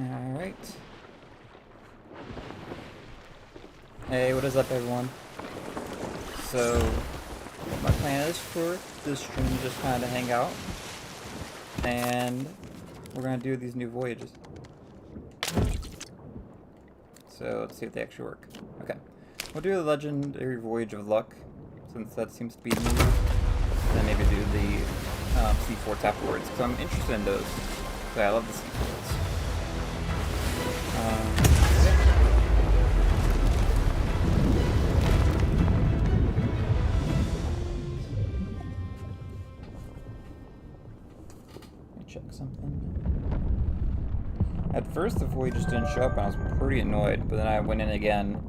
Alright. Hey, what is up, everyone? So, my plan is for this stream just kind of hang out, and we're gonna do these new voyages. So, let's see if they actually work. Okay. We'll do the Legendary Voyage of Luck, since that seems to be new. And then maybe do the C4 tap boards, because I'm interested in those. So I love the C4s. Let me check something. At first the void just didn't show up and I was pretty annoyed, but then I went in again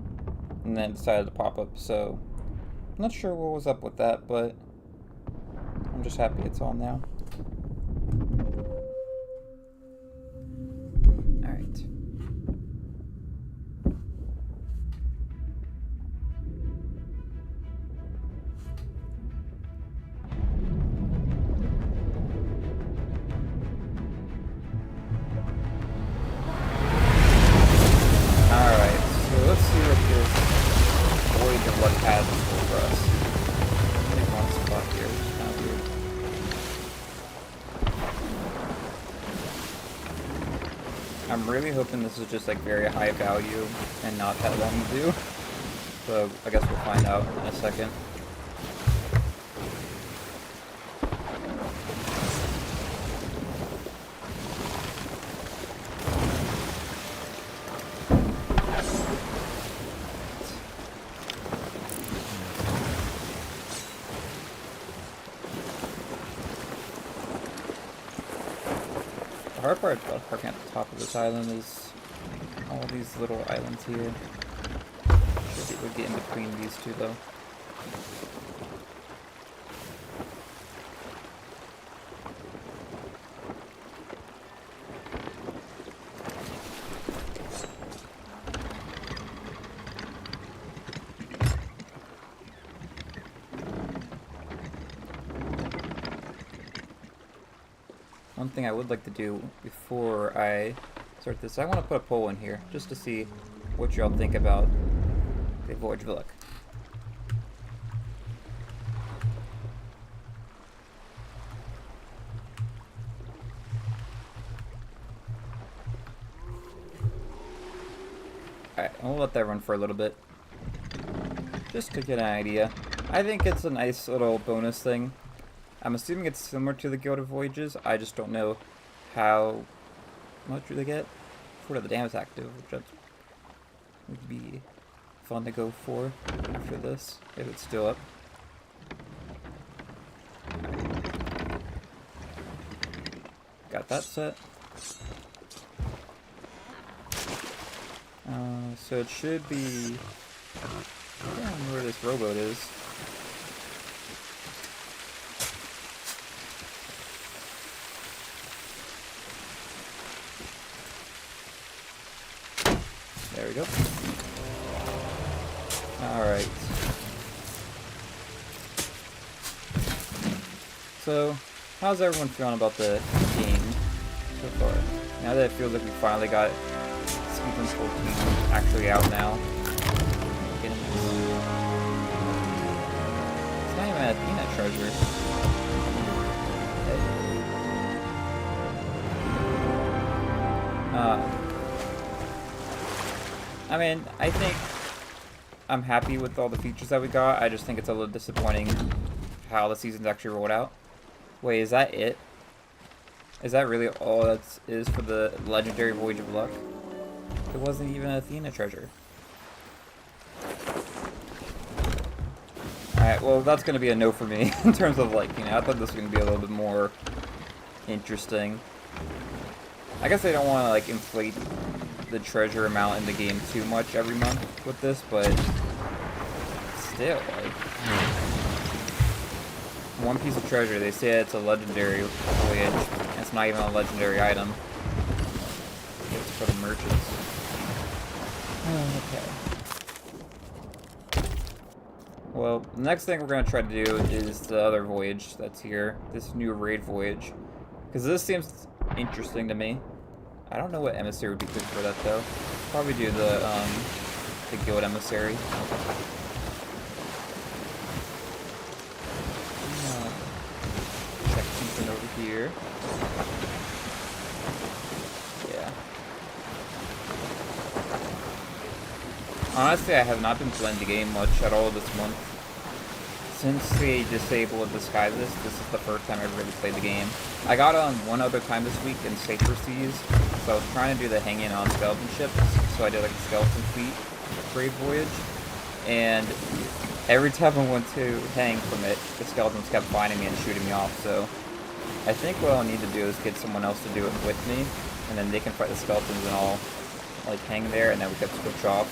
and then it decided to pop up, so I'm not sure what was up with that, but I'm just happy it's on now. Alright. Alright, so let's see what this voyage of luck has in store for us. Take one spot here, which is kind of weird. I'm really hoping this is just like very high value and not that long to do. So I guess we'll find out in a second. The hard part about parking at the top of this island is all these little islands here. Should be able to get in between these two though. One thing I would like to do before I start this, I want to put a poll in here just to see what y'all think about the Voyage of Luck. Alright, we'll let that run for a little bit, just to get an idea. I think it's a nice little bonus thing. I'm assuming it's similar to the Guild of Voyages. I just don't know how much do they get for the dam is active, which would be fun to go for after this, if it's still up. Got that set. So it should be... I don't know where this rowboat is. There we go. Alright. So, how's everyone feeling about the game so far? Now that it feels like we finally got Season 14 actually out now. It's not even an Athena treasure. I mean, I think I'm happy with all the features that we got. I just think it's a little disappointing how the season's actually rolled out. Wait, is that it? Is that really all that is for the Legendary Voyage of Luck? It wasn't even an Athena treasure. Alright, well that's gonna be a no for me in terms of like, you know, I thought this was gonna be a little bit more interesting. I guess they don't want to like inflate the treasure amount in the game too much every month with this, but still, like, one piece of treasure, they say it's a legendary voyage, and it's not even a legendary item. It's for the merchants. Okay. Well, the next thing we're going to try to do is the other voyage that's here, this new raid voyage, because this seems interesting to me. I don't know what emissary would be good for that though. Probably do the guild emissary. Check something over here. Yeah. Honestly, I have not been playing the game much at all this month. Since they disabled disguises, this is the first time I've really played the game. I got on one other time this week in Safer Seas, so I was trying to do the hanging on skeleton ships, so I did like a skeleton fleet trade voyage, and every time I went to hang from it, the skeletons kept finding me and shooting me off, so I think what I'll need to do is get someone else to do it with me, and then they can fight the skeletons and I'll like hang there, and then we can switch off.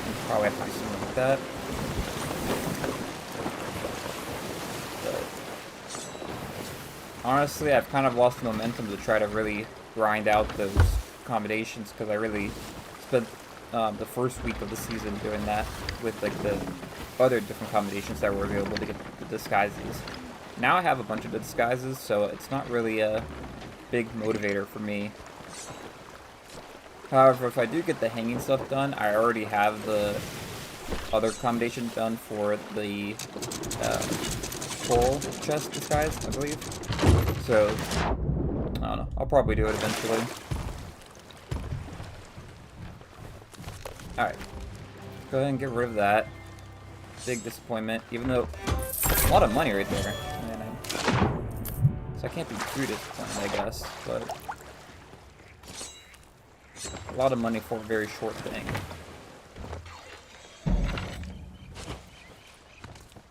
And probably have to do something like that. Honestly, I've kind of lost the momentum to try to really grind out those accommodations because I really spent the first week of the season doing that with like the other different combinations that were available to get the disguises. Now I have a bunch of the disguises, so it's not really a big motivator for me. However, if I do get the hanging stuff done, I already have the other accommodation done for the full chest disguise, I believe. So, I don't know. I'll probably do it eventually. Alright. Go ahead and get rid of that. Big disappointment, even though a lot of money right there. So I can't be too disappointed, I guess, but a lot of money for a very short thing.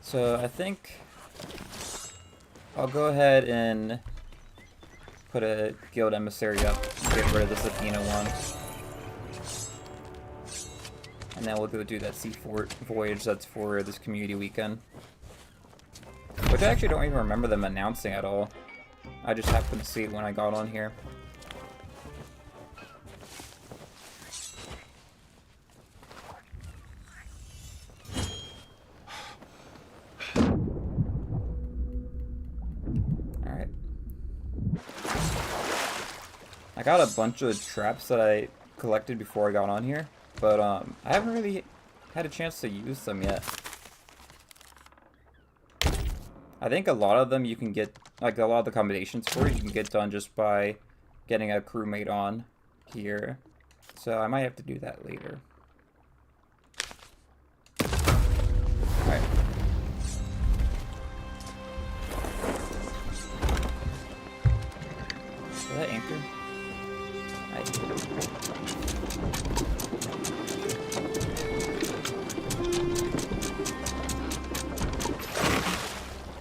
So I think I'll go ahead and put a guild emissary up, get rid of this Athena one. And then we'll go do that sea voyage that's for this community weekend. Which I actually don't even remember them announcing at all. I just happened to see it when I got on here. Alright. I got a bunch of traps that I collected before I got on here, but I haven't really had a chance to use them yet. I think a lot of them you can get, like a lot of the combinations for it, you can get done just by getting a crewmate on here. So I might have to do that later. Alright. Is that anchor?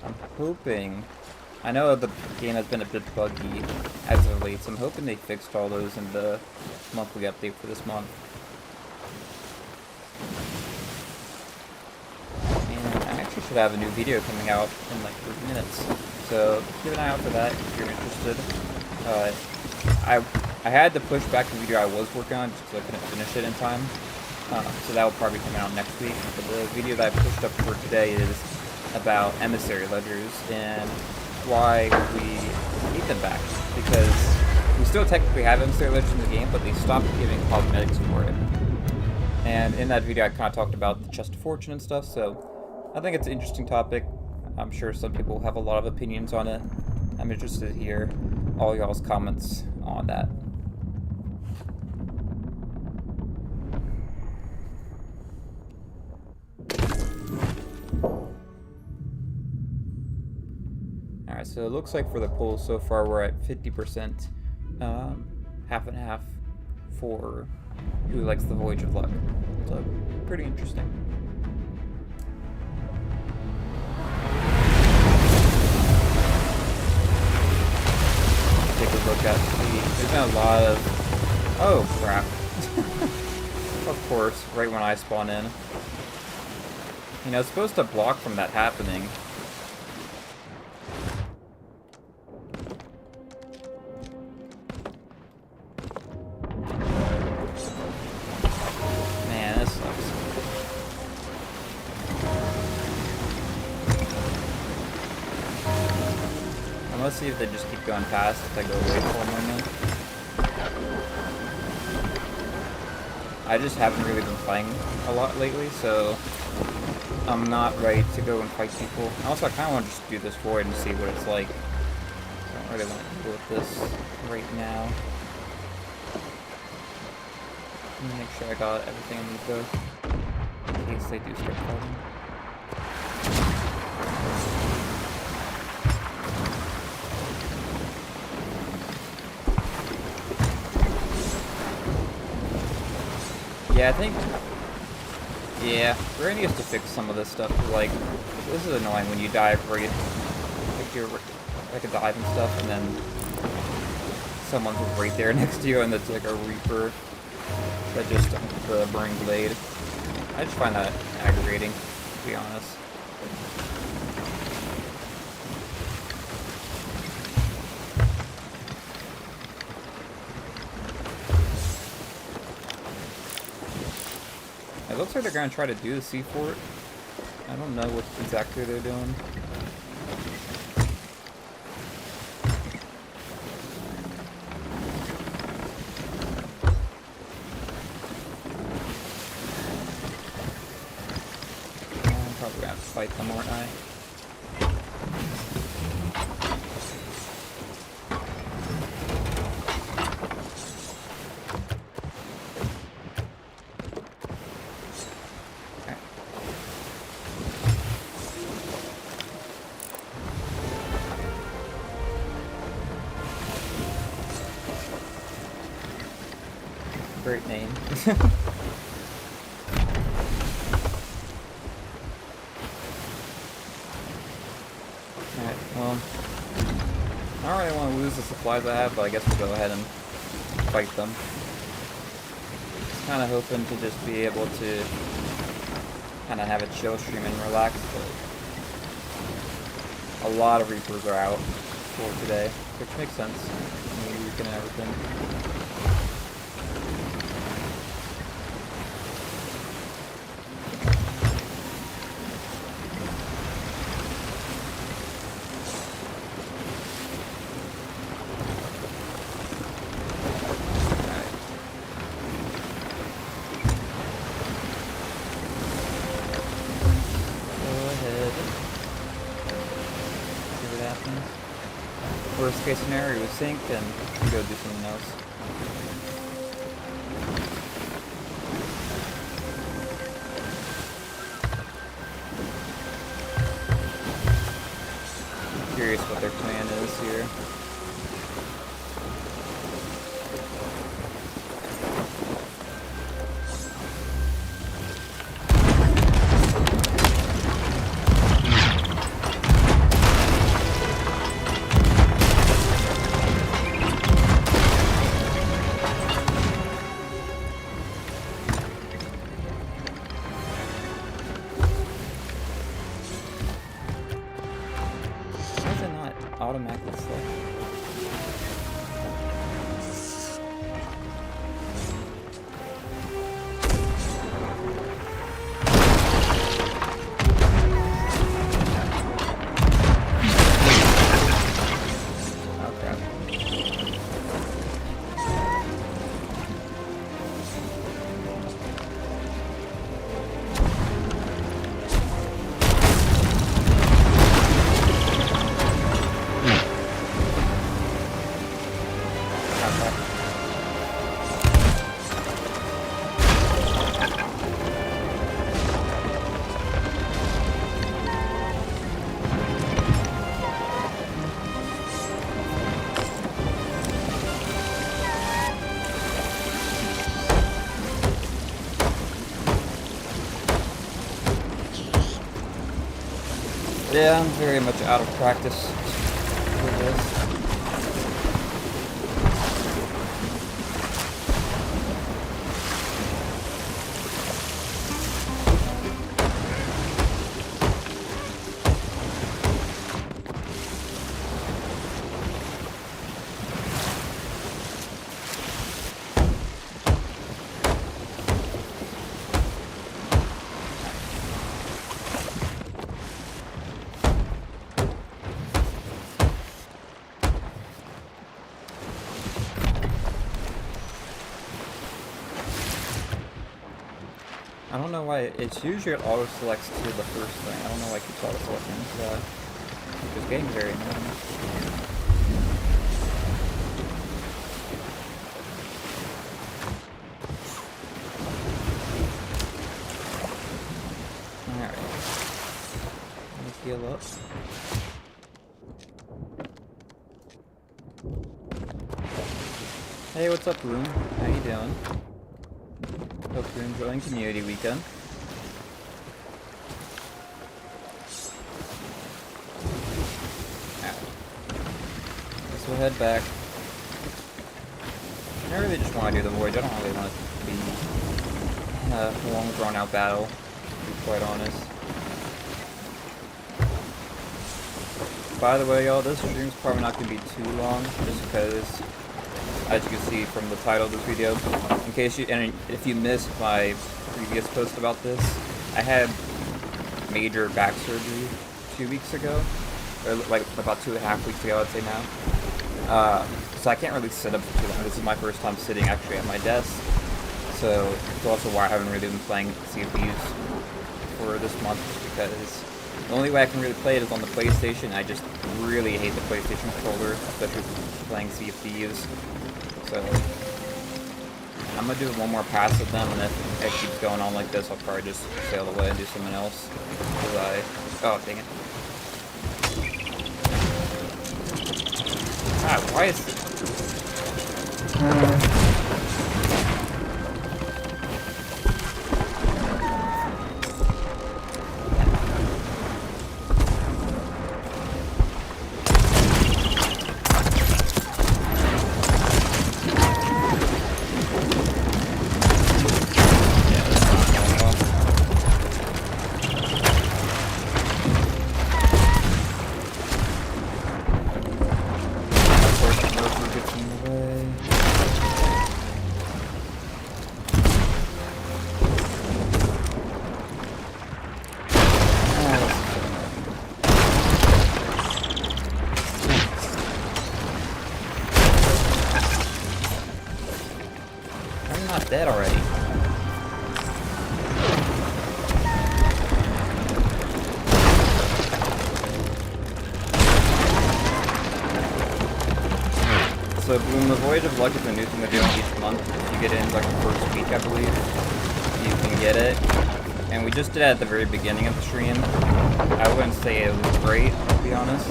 I'm hoping, I know the game has been a bit buggy as of late, so I'm hoping they fixed all those in the monthly update for this month. And I actually should have a new video coming out in like 30 minutes, so keep an eye out for that if you're interested. I had to push back the video I was working on just because I couldn't finish it in time, so that will probably come out next week. But the video that I pushed up for today is about emissary ledgers and why we need them back, because we still technically have emissary ledgers in the game, but they stopped giving cosmetics for it. And in that video I kind of talked about the chest of fortune and stuff, so I think it's an interesting topic. I'm sure some people have a lot of opinions on it. I'm interested to hear all y'all's comments on that. Alright, so it looks like for the polls so far we're at 50%, half and half for who likes the Voyage of Luck. So, pretty interesting. Take a look at there's been a lot of, oh crap. Of course, right when I spawn in. You know, it's supposed to block from that happening. Man, this sucks. Let's see if they just keep going past if I go away for a moment. I just haven't really been playing a lot lately, so I'm not ready to go and fight people. Also, I kind of want to just do this void and see what it's like. I don't really want to deal with this right now. Let me make sure I got everything I need though, in case they do start fighting. Yeah, I think... Yeah, we're gonna have to fix some of this stuff. Like, this is annoying when you dive right... Like, you're like a dive and stuff, and then someone's right there next to you, and it's like a Reaper that just the burning blade. I just find that aggravating, to be honest. It looks like they're gonna try to do the sea fort. I don't know what exactly they're doing. I'm probably gonna have to fight them, aren't I? Great name. Alright, well, I don't really want to lose the supplies I have, but I guess we'll go ahead and fight them. Kind of hoping to just be able to kind of have a chill stream and relax, but a lot of Reapers are out for today, which makes sense. New weekend and everything. Worst case scenario, we sink and we go do something else. I'm curious what their plan is here. Automatically select. Oh crap. Yeah, I'm very much out of practice with this. I don't know why it's usually it auto selects to the first thing. I don't know why it keeps auto selecting to that. It's getting very annoying. Alright. Let me heal up. Hey, what's up, Room? How you doing? Hope you're enjoying community weekend. Guess we'll head back. I really just want to do the voyage. I don't really want it to be a long, drawn-out battle, to be quite honest. By the way, y'all, this stream's probably not going to be too long, just because, as you can see from the title of this video, in case you, and if you missed my previous post about this, I had major back surgery 2 weeks ago, or like about 2.5 weeks ago, I'd say now. So I can't really sit up for too long. This is my first time sitting actually at my desk, so it's also why I haven't really been playing Sea of Thieves for this month, because the only way I can really play it is on the PlayStation. I just really hate the PlayStation controller, especially playing Sea of Thieves. So I'm gonna do one more pass with them, and if it keeps going on like this, I'll probably just sail away and do something else. Oh, dang it. Ah, why is... dead already. So, Boom, the Voyage of Luck is a new thing they're doing each month. If you get in like the first week, I believe, you can get it. And we just did it at the very beginning of the stream. I wouldn't say it was great, to be honest.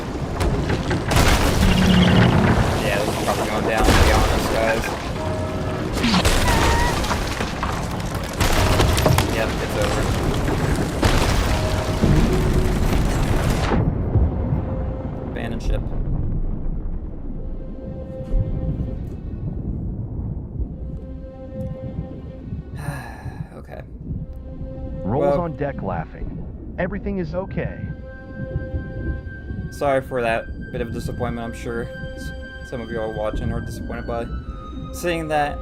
Yeah, this is probably going down, to be honest, guys. Yep, it's over. Abandon ship. Okay. Rolls on deck laughing. Everything is okay. Sorry for that bit of disappointment, I'm sure some of you are watching are disappointed by seeing that.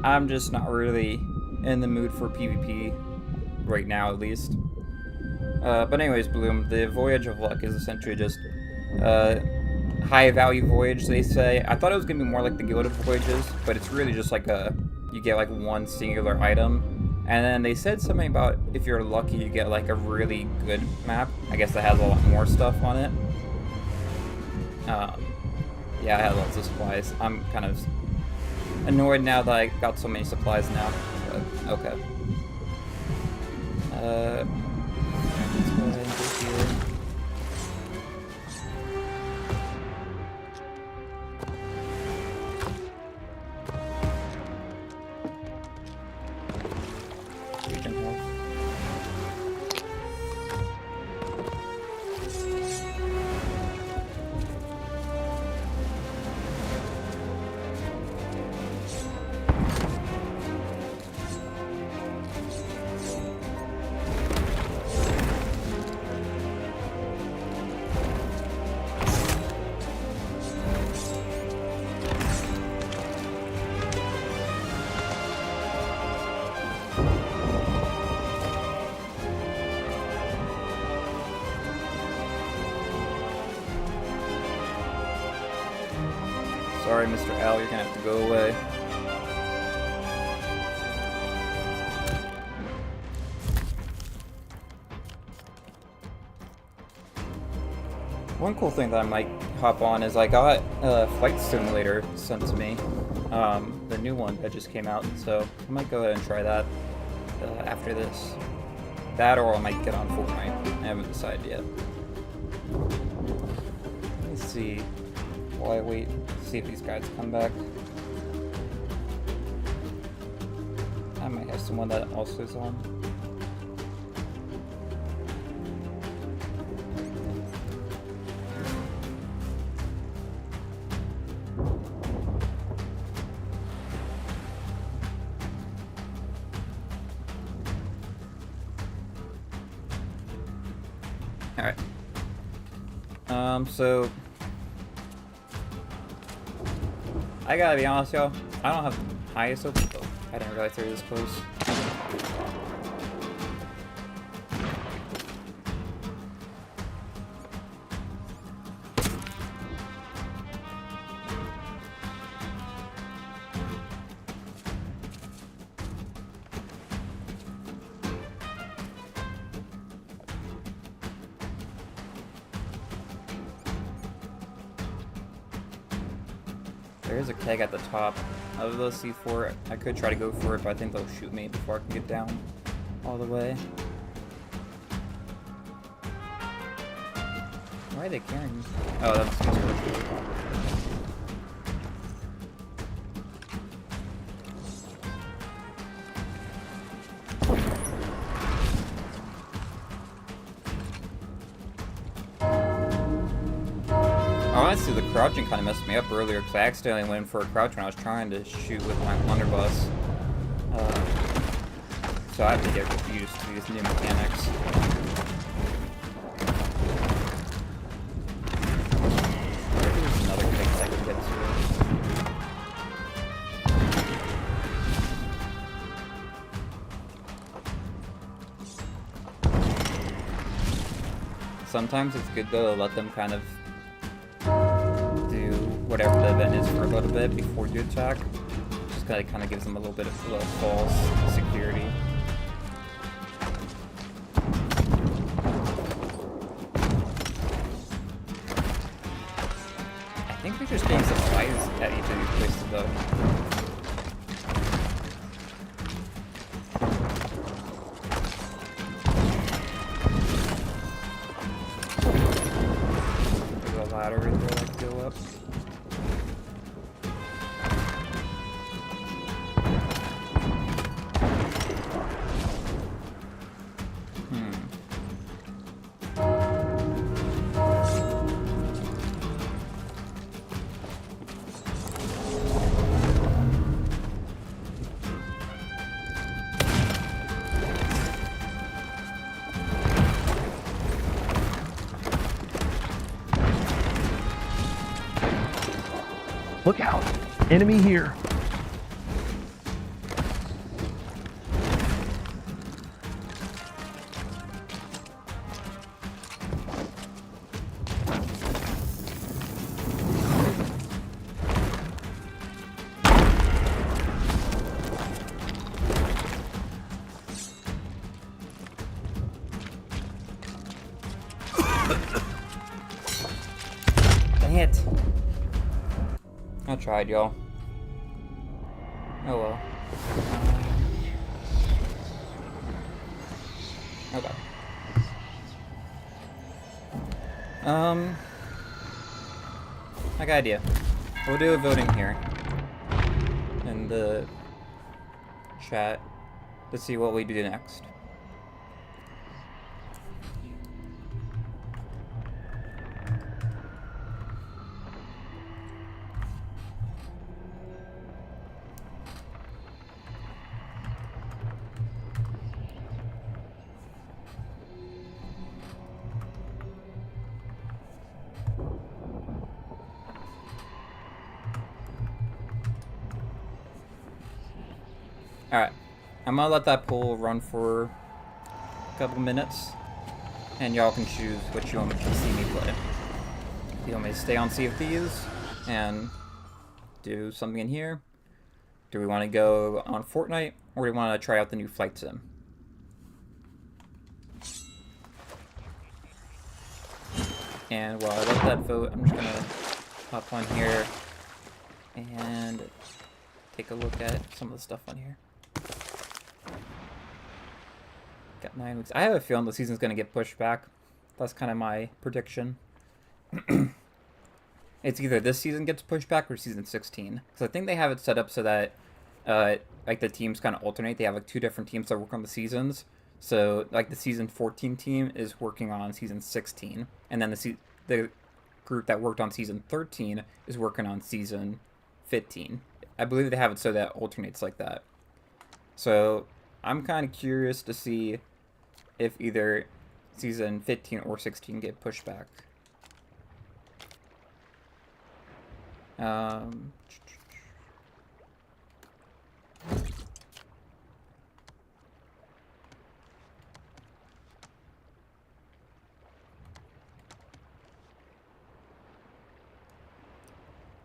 I'm just not really in the mood for PvP right now, at least. But anyways, Bloom, the Voyage of Luck is essentially just high value voyage, they say. I thought it was gonna be more like the Gilded Voyages, but it's really just like you get like one singular item, and then they said something about if you're lucky you get like a really good map. I guess that has a lot more stuff on it. Yeah, I had lots of supplies. I'm kind of annoyed now that I got so many supplies now, but okay. Let's go ahead and go here. Regen health. Sorry, Mr. Al, you're gonna have to go away. one cool thing that I might hop on is I got a flight simulator sent to me, the new one that just came out, so I might go ahead and try that after this. That or I might get on Fortnite. I haven't decided yet. Let me see. While I wait, see if these guys come back. I might have someone that also is on. Alright. So I gotta be honest, y'all. I don't have the highest open. Oh, I didn't realize they were this close. There is a keg at the top of the C4. I could try to go for it, but I think they'll shoot me before I can get down all the way. Why are they carrying me? Oh, that's good. Honestly, the crouching kind of messed me up earlier because I accidentally went for a crouch when I was trying to shoot with my blunderbuss. So I have to get used to these new mechanics. There's another thing I can get to. Sometimes it's good though to let them kind of do whatever the event is for a little bit before you attack. Just kind of gives them a little bit of false security. I think they're just being surprised at each of these places though. There's a ladder right there that can go up. Look out! Enemy here! Dang it! I tried, y'all. Oh well. Okay. I got an idea. We'll do a voting here in the chat to see what we do next. Alright, I'm gonna let that poll run for a couple minutes, and y'all can choose what you want to see me play. Do you want me to stay on Sea of Thieves and do something in here? Do we want to go on Fortnite, or do we want to try out the new flight sim? And while I let that vote, I'm just gonna hop on here and take a look at some of the stuff on here. Got 9 weeks. I have a feeling the season's gonna get pushed back. That's kind of my prediction. It's either this season gets pushed back or season 16. Because I think they have it set up so that like the teams kind of alternate. They have like 2 different teams that work on the seasons. So like the season 14 team is working on season 16, and then the group that worked on season 13 is working on season 15. I believe they have it so that it alternates like that. So I'm kind of curious to see if either season 15 or 16 get pushed back.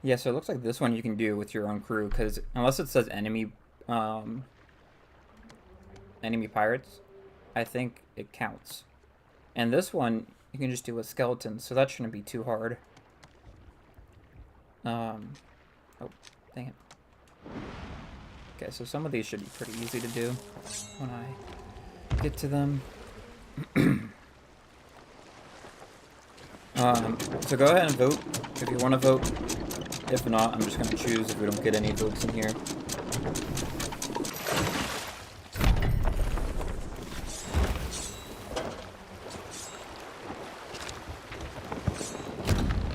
Yeah, so it looks like this one you can do with your own crew, because unless it says enemy pirates, I think it counts. And this one you can just do with skeletons, so that shouldn't be too hard. Oh, dang it. Okay, so some of these should be pretty easy to do when I get to them. So go ahead and vote if you want to vote. If not, I'm just going to choose if we don't get any votes in here.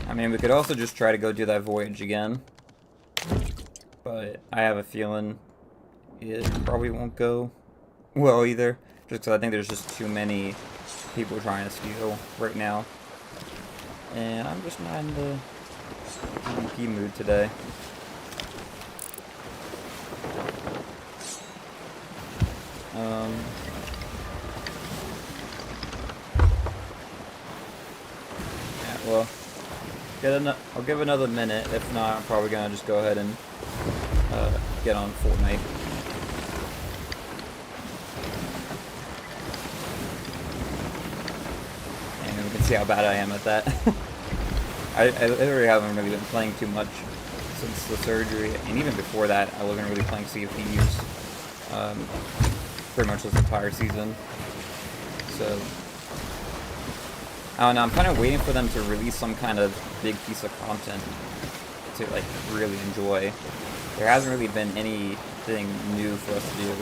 I mean, we could also just try to go do that voyage again. But I have a feeling it probably won't go well either. Just because I think there's just too many people trying to steal right now. And I'm just not in the PvP mood today. Yeah, well, I'll give another minute. If not, I'm probably gonna just go ahead and get on Fortnite. And we can see how bad I am at that. I literally haven't really been playing too much since the surgery, and even before that, I wasn't really playing Sea of Thieves pretty much this entire season. So, I don't know, I'm kind of waiting for them to release some kind of big piece of content to like really enjoy. There hasn't really been anything new for us to do.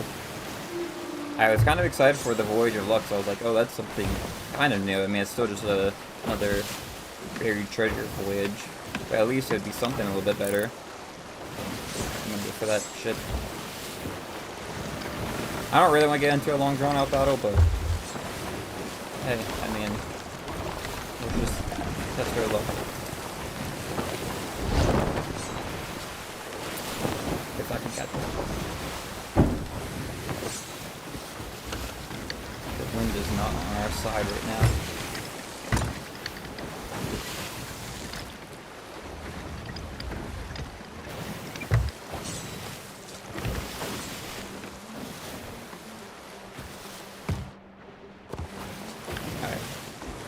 I was kind of excited for the Voyage of Lux. I was like, oh, that's something kind of new. I mean, it's still just another buried treasure voyage, but at least it'd be something a little bit better. I'm gonna go for that shit. I don't really want to get into a long drawn out battle, but hey, I mean, we'll just test our luck. If I can catch it. The wind is not on our side right now.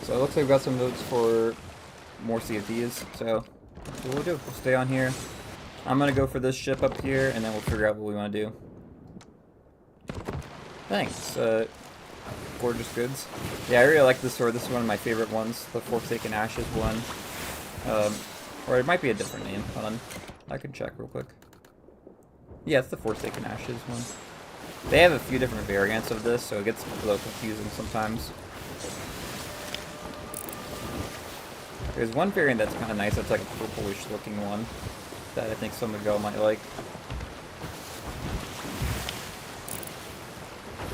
So it looks like we've got some votes for more Sea of Thieves, so that's what we'll do. We'll stay on here. I'm gonna go for this ship up here, and then we'll figure out what we want to do. Thanks, gorgeous goods. Yeah, I really like this sword. This is one of my favorite ones, the Forsaken Ashes one. Or it might be a different name. Hold on, I can check real quick. Yeah, it's the Forsaken Ashes one. They have a few different variants of this, so it gets a little confusing sometimes. There's one variant that's kind of nice, that's like a purplish looking one that I think some of y'all might like.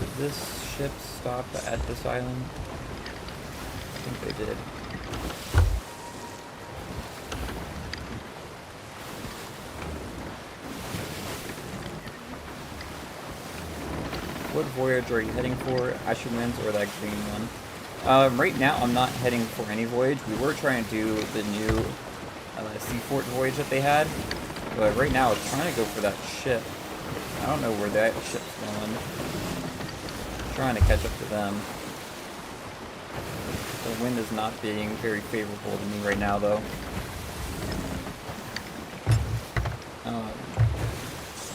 Did this ship stop at this island? I think they did. What voyage are you heading for? Ashen Winds or that green one? Right now, I'm not heading for any voyage. We were trying to do the new Seafort voyage that they had, but right now, I was trying to go for that ship. I don't know where that ship's going. I'm trying to catch up to them. The wind is not being very favorable to me right now, though.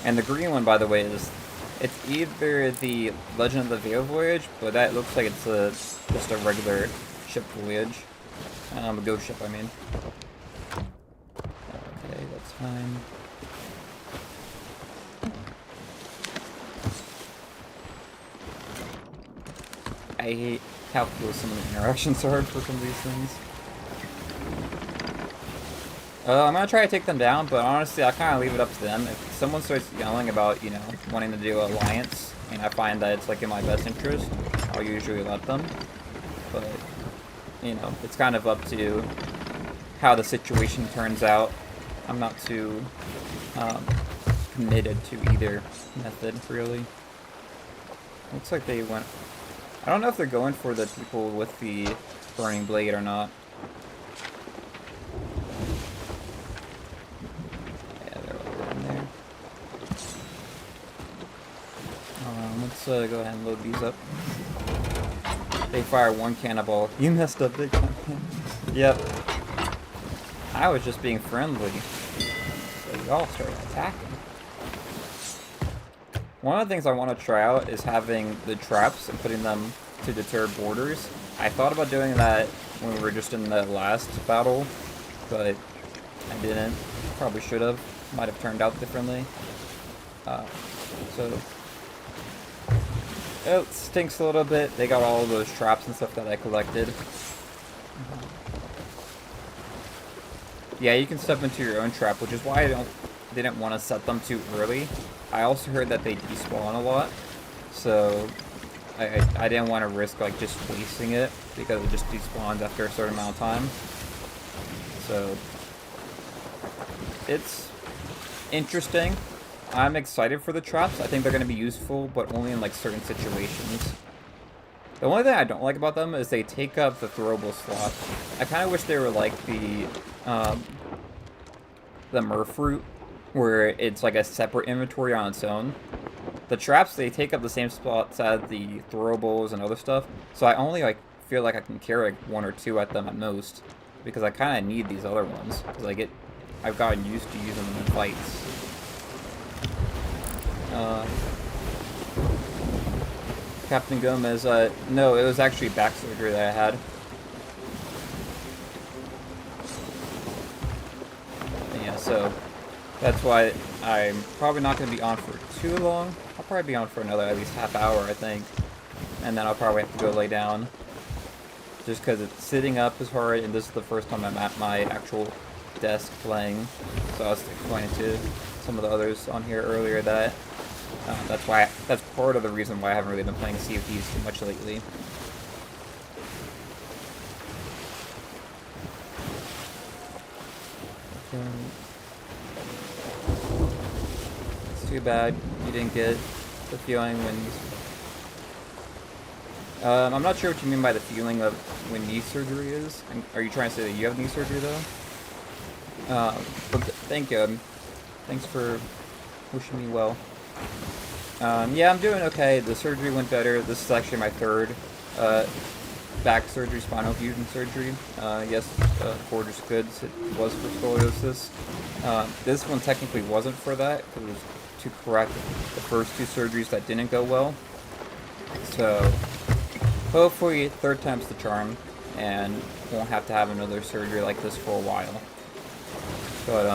And the green one, by the way, it's either the Legend of the Veil voyage, but that looks like it's just a regular ship voyage. A ghost ship, I mean. Okay, that's fine. I hate how close some of the interactions are for some of these things. I'm gonna try to take them down, but honestly, I kind of leave it up to them. If someone starts yelling about, you know, wanting to do alliance, and I find that it's like in my best interest, I'll usually let them. But, you know, it's kind of up to how the situation turns out. I'm not too committed to either method, really. Looks like they went... I don't know if they're going for the people with the burning blade or not. Let's go ahead and load these up. They fire one cannonball. You messed up big time. Yep. I was just being friendly. So y'all started attacking. One of the things I want to try out is having the traps and putting them to deter boarders. I thought about doing that when we were just in the last battle, but I didn't. Probably should have. Might have turned out differently. So... it stinks a little bit. They got all of those traps and stuff that I collected. Yeah, you can step into your own trap, which is why I didn't want to set them too early. I also heard that they despawn a lot, so I didn't want to risk like just wasting it because it just despawns after a certain amount of time. So it's interesting. I'm excited for the traps. I think they're going to be useful, but only in like certain situations. The only thing I don't like about them is they take up the throwable slot. I kind of wish they were like the Murfruit, where it's like a separate inventory on its own. The traps, they take up the same spots as the throwables and other stuff, so I only like feel like I can carry like one or two at them at most, because I kind of need these other ones, because I've gotten used to using them in fights. Captain Gomez, no, it was actually back surgery that I had. Yeah, so that's why I'm probably not going to be on for too long. I'll probably be on for another at least half hour, I think. And then I'll probably have to go lay down. Just because sitting up is hard, and this is the first time I'm at my actual desk playing. So I was explaining to some of the others on here earlier that that's part of the reason why I haven't really been playing Sea of Thieves too much lately. It's too bad you didn't get the feeling when... I'm not sure what you mean by the feeling of when knee surgery is. Are you trying to say that you have knee surgery, though? But thank you. Thanks for wishing me well. Yeah, I'm doing okay. The surgery went better. This is actually my third back surgery, spinal fusion surgery. Yes, Border's goods. It was for scoliosis. This one technically wasn't for that, because it was to correct the first two surgeries that didn't go well. So, hopefully, third time's the charm, and won't have to have another surgery like this for a while. But,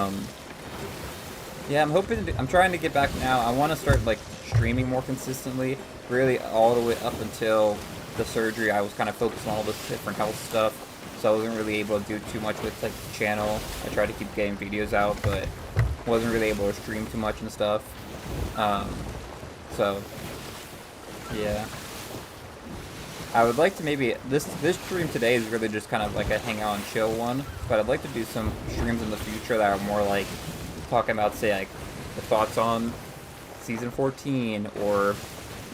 yeah, I'm trying to get back now. I want to start, like, streaming more consistently. Really, all the way up until the surgery, I was kind of focused on all this different health stuff. So I wasn't really able to do too much with, like, the channel. I tried to keep getting videos out, but wasn't really able to stream too much and stuff. So, yeah. I would like to maybe... This stream today is really just kind of like a hangout and chill one. But I'd like to do some streams in the future that are more like... talking about, say, like, the thoughts on Season 14, or,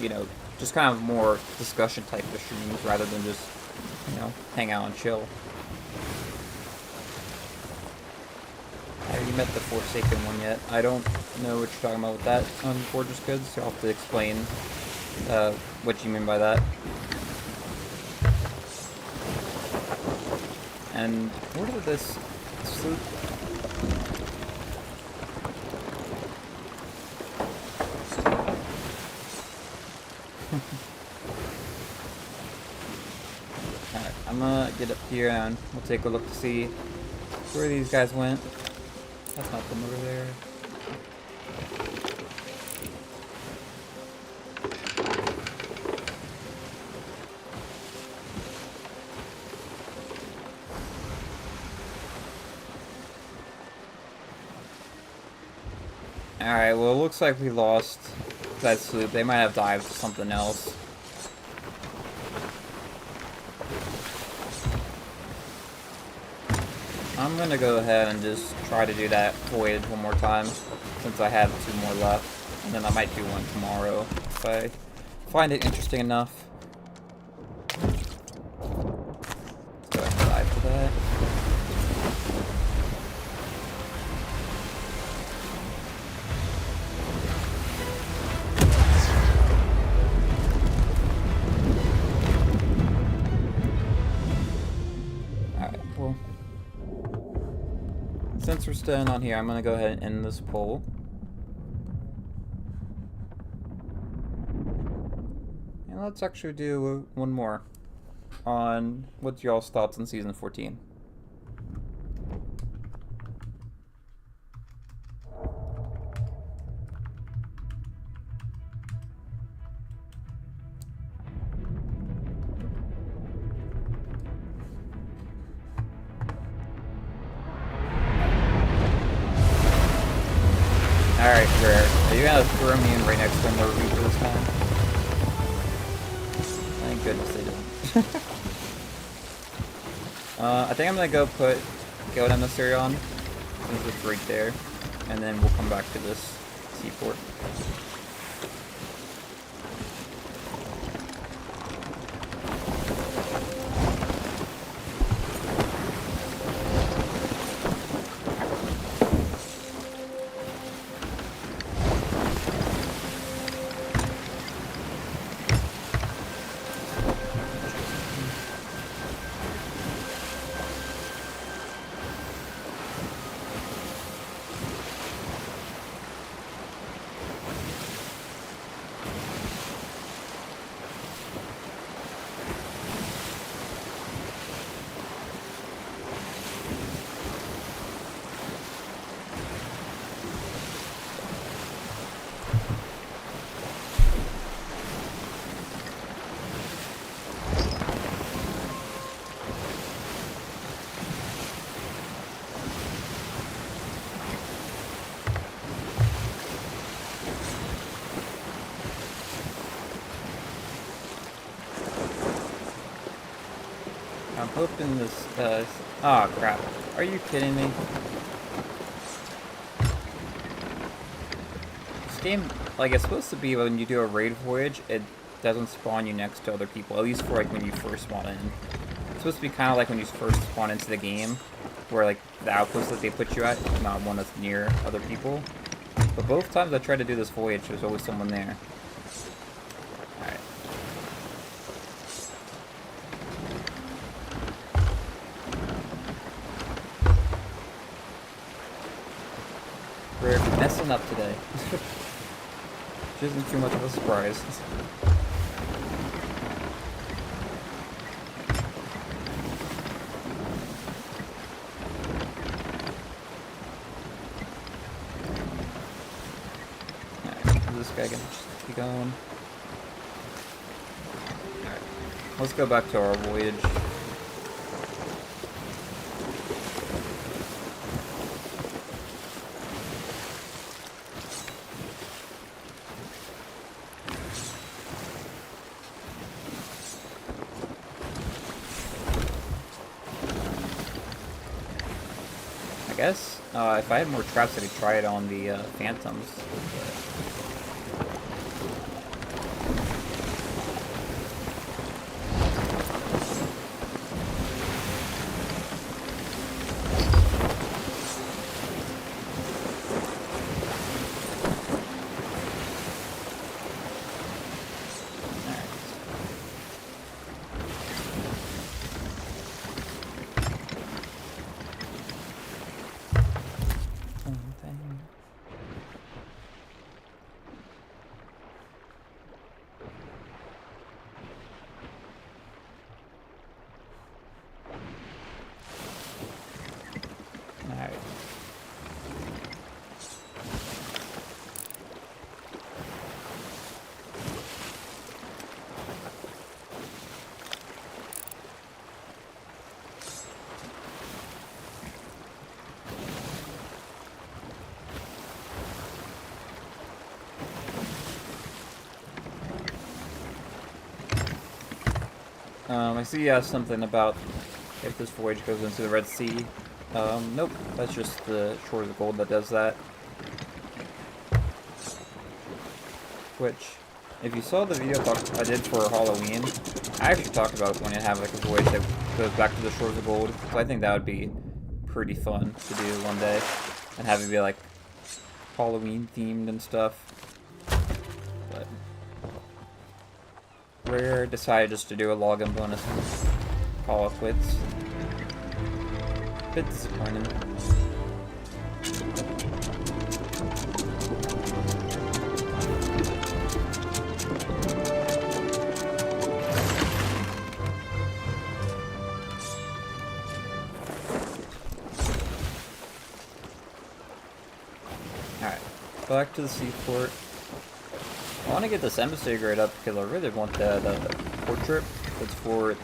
you know, just kind of more discussion type of streams rather than just, you know, hang out and chill. I already met the Forsaken one yet. I don't know what you're talking about with that on Gorgeous Goods, so I'll have to explain what you mean by that. And where did this sloop? Alright, I'm gonna get up here and we'll take a look to see where these guys went. That's not them over there. Alright, well it looks like we lost that sloop. They might have dived to something else. I'm gonna go ahead and just try to do that voyage one more time, since I have 2 more left. And then I might do one tomorrow, if I find it interesting enough. Let's go ahead and dive for that. Alright, well, since we're staying on here, I'm gonna go ahead and end this poll. And let's actually do one more on what's y'all's thoughts on season 14. Alright, Rare. Are you gonna throw me in right next to the Reaper this time? Thank goodness they didn't. I think I'm gonna go put Guild Emissary on, since it's right there, and then we'll come back to this seaport. I'm hoping this does. Oh crap. Are you kidding me? This game, like, it's supposed to be when you do a raid voyage, it doesn't spawn you next to other people, at least for like when you first spawn in. It's supposed to be kind of like when you first spawn into the game, where like the outpost that they put you at is not one that's near other people. But both times I tried to do this voyage, there's always someone there. Alright. We're messing up today. Which isn't too much of a surprise. Alright, this guy can just keep going. Alright, let's go back to our voyage. I guess if I had more traps, I could try it on the Phantoms. Alright. I see you asked something about if this voyage goes into the Red Sea. Nope, that's just the Shores of Gold that does that. Which, if you saw the video I did for Halloween, I actually talked about wanting to have like a voyage that goes back to the Shores of Gold, so I think that would be pretty fun to do one day, and have it be like Halloween themed and stuff. But Rare decided just to do a login bonus and call it quits. Bit disappointing. Alright, back to the seaport. I want to get this embassy grade up because I really want the portrait that's for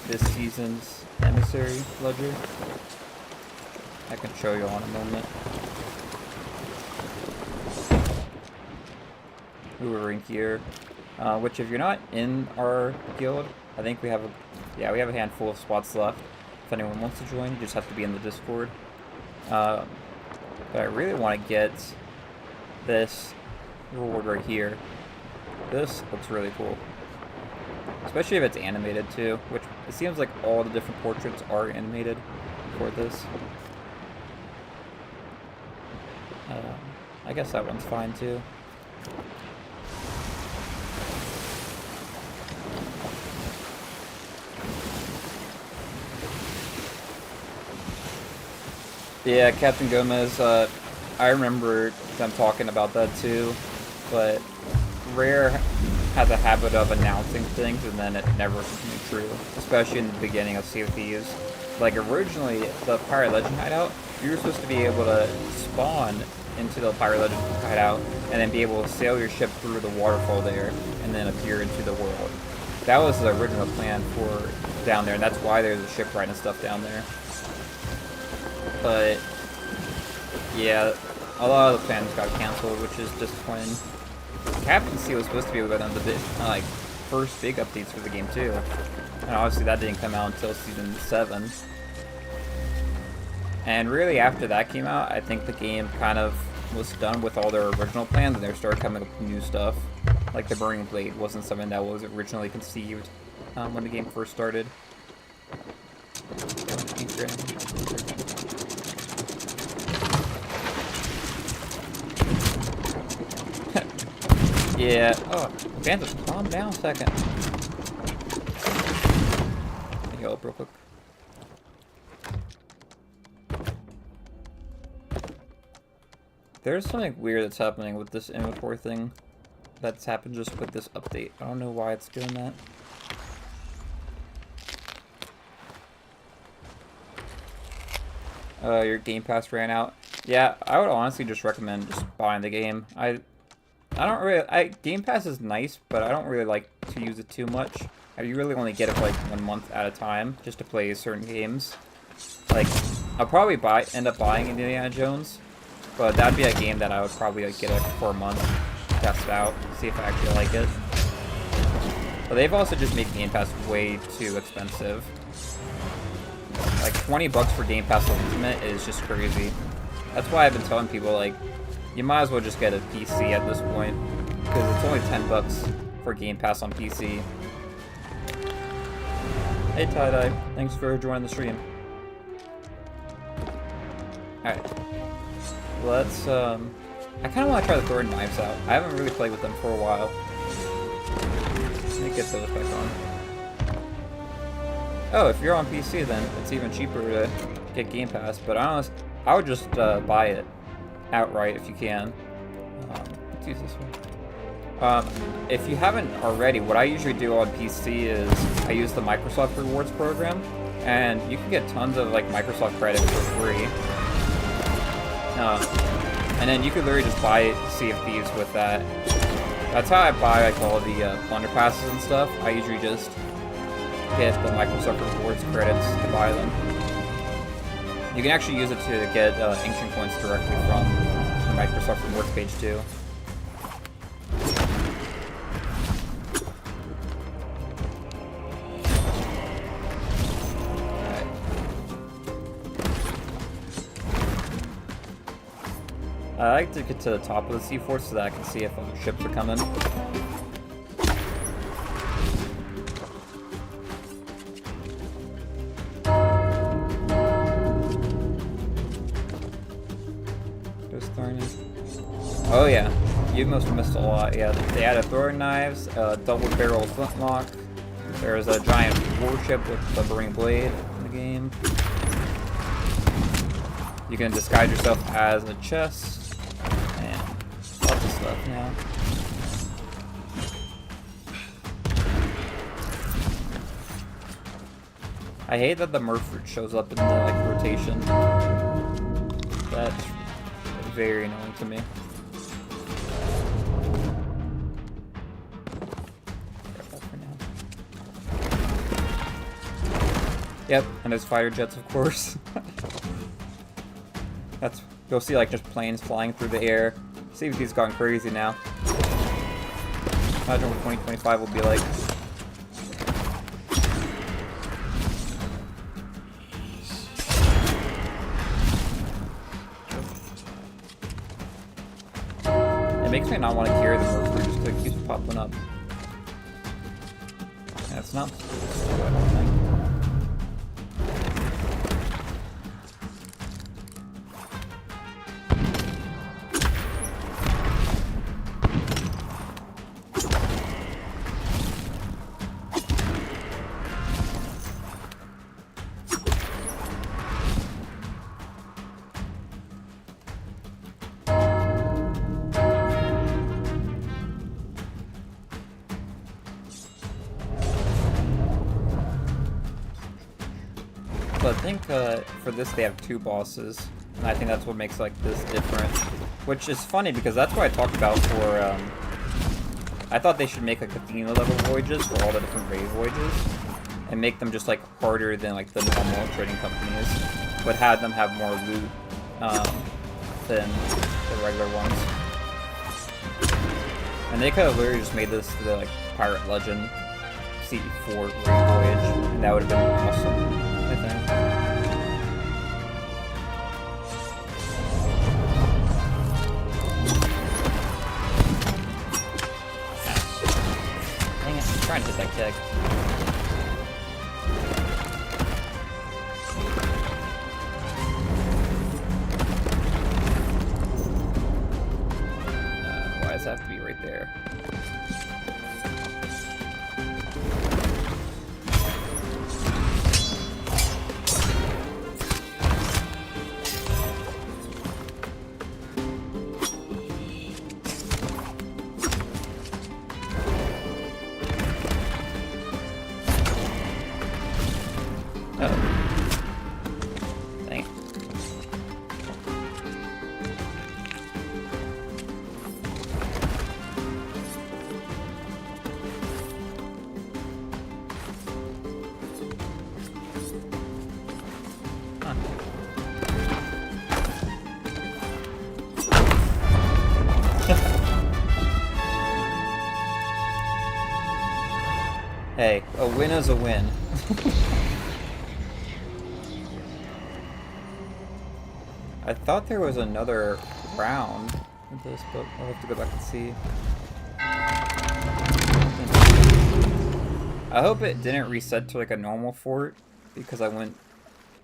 this season's emissary ledger. I can show you on a moment. Ooh, we're in here. Which, if you're not in our guild, I think we have a we have a handful of spots left. If anyone wants to join, you just have to be in the Discord. But I really want to get this reward right here. This looks really cool. Especially if it's animated too, which it seems like all the different portraits are animated for this. I guess that one's fine too. Yeah, Captain Gomez, I remember them talking about that too, but Rare has a habit of announcing things and then it never comes true, especially in the beginning of Sea of Thieves. Like originally, the Pirate Legend hideout, you were supposed to be able to spawn into the Pirate Legend hideout and then be able to sail your ship through the waterfall there and then appear into the world. That was the original plan for down there, and that's why there's a shipwright and stuff down there. But yeah, a lot of the plans got canceled, which is disappointing. Captain Sea was supposed to be one of the like first big updates for the game too, and obviously that didn't come out until season 7. And really, after that came out, I think the game kind of was done with all their original plans, and they started coming up with new stuff. Like the Burning Blade wasn't something that was originally conceived when the game first started. Yeah. Oh, Phantom, calm down a second. Heal up real quick. There's something weird that's happening with this inventory thing. That's happened just with this update. I don't know why it's doing that. Your Game Pass ran out. Yeah, I would honestly just recommend just buying the game. I don't really... Game Pass is nice, but I don't really like to use it too much. You really only get it for like 1 month at a time, just to play certain games. Like, I'll probably end up buying Indiana Jones, but that'd be a game that I would probably like, get it for a month, test out, see if I actually like it. But they've also just made Game Pass way too expensive. Like, 20 bucks for Game Pass Ultimate is just crazy. That's why I've been telling people, like, you might as well just get a PC at this point, because it's only 10 bucks for Game Pass on PC. Hey Tie-Dye, thanks for joining the stream. Alright. Let's, I kind of want to try the throwing knives out. I haven't really played with them for a while. Let me get those back on. Oh, if you're on PC then it's even cheaper to get Game Pass, but honestly, I would just buy it. outright if you can. Let's use this one. If you haven't already, what I usually do on PC is I use the Microsoft Rewards program, and you can get tons of like Microsoft credit for free. And then you could literally just buy Sea of Thieves with that. That's how I buy like all the plunder passes and stuff. I usually just get the Microsoft Rewards credits to buy them. You can actually use it to get ancient coins directly from the Microsoft Rewards page too. I like to get to the top of the seafort so that I can see if other ships are coming. There's throwing. Oh yeah, you must have missed a lot. Yeah, they added throwing knives, double barrel flintlock. There's a giant warship with a burning blade in the game. You can disguise yourself as a chest. Lots of stuff now. I hate that the Murford shows up in the like rotation. That's very annoying to me. Yep, and there's fighter jets, of course. You'll see like just planes flying through the air. See if he's gone crazy now. Imagine what 2025 will be like. It makes me not want to carry the Mercury just because it keeps popping up. And it's not I don't think. So I think for this they have 2 bosses, and I think that's what makes like this different. Which is funny because that's what I talked about for. I thought they should make like Athena level voyages for all the different raid voyages, and make them just like harder than like the normal trading companies, but have them have more loot than the regular ones. And they could have literally just made this the like Pirate Legend C4 raid voyage, and that would have been awesome. I think. Dang it, I'm trying to hit that keg. Why does that have to be right there? Hey, a win is a win. I thought there was another round with this, but I'll have to go back and see. I hope it didn't reset to like a normal fort, because I went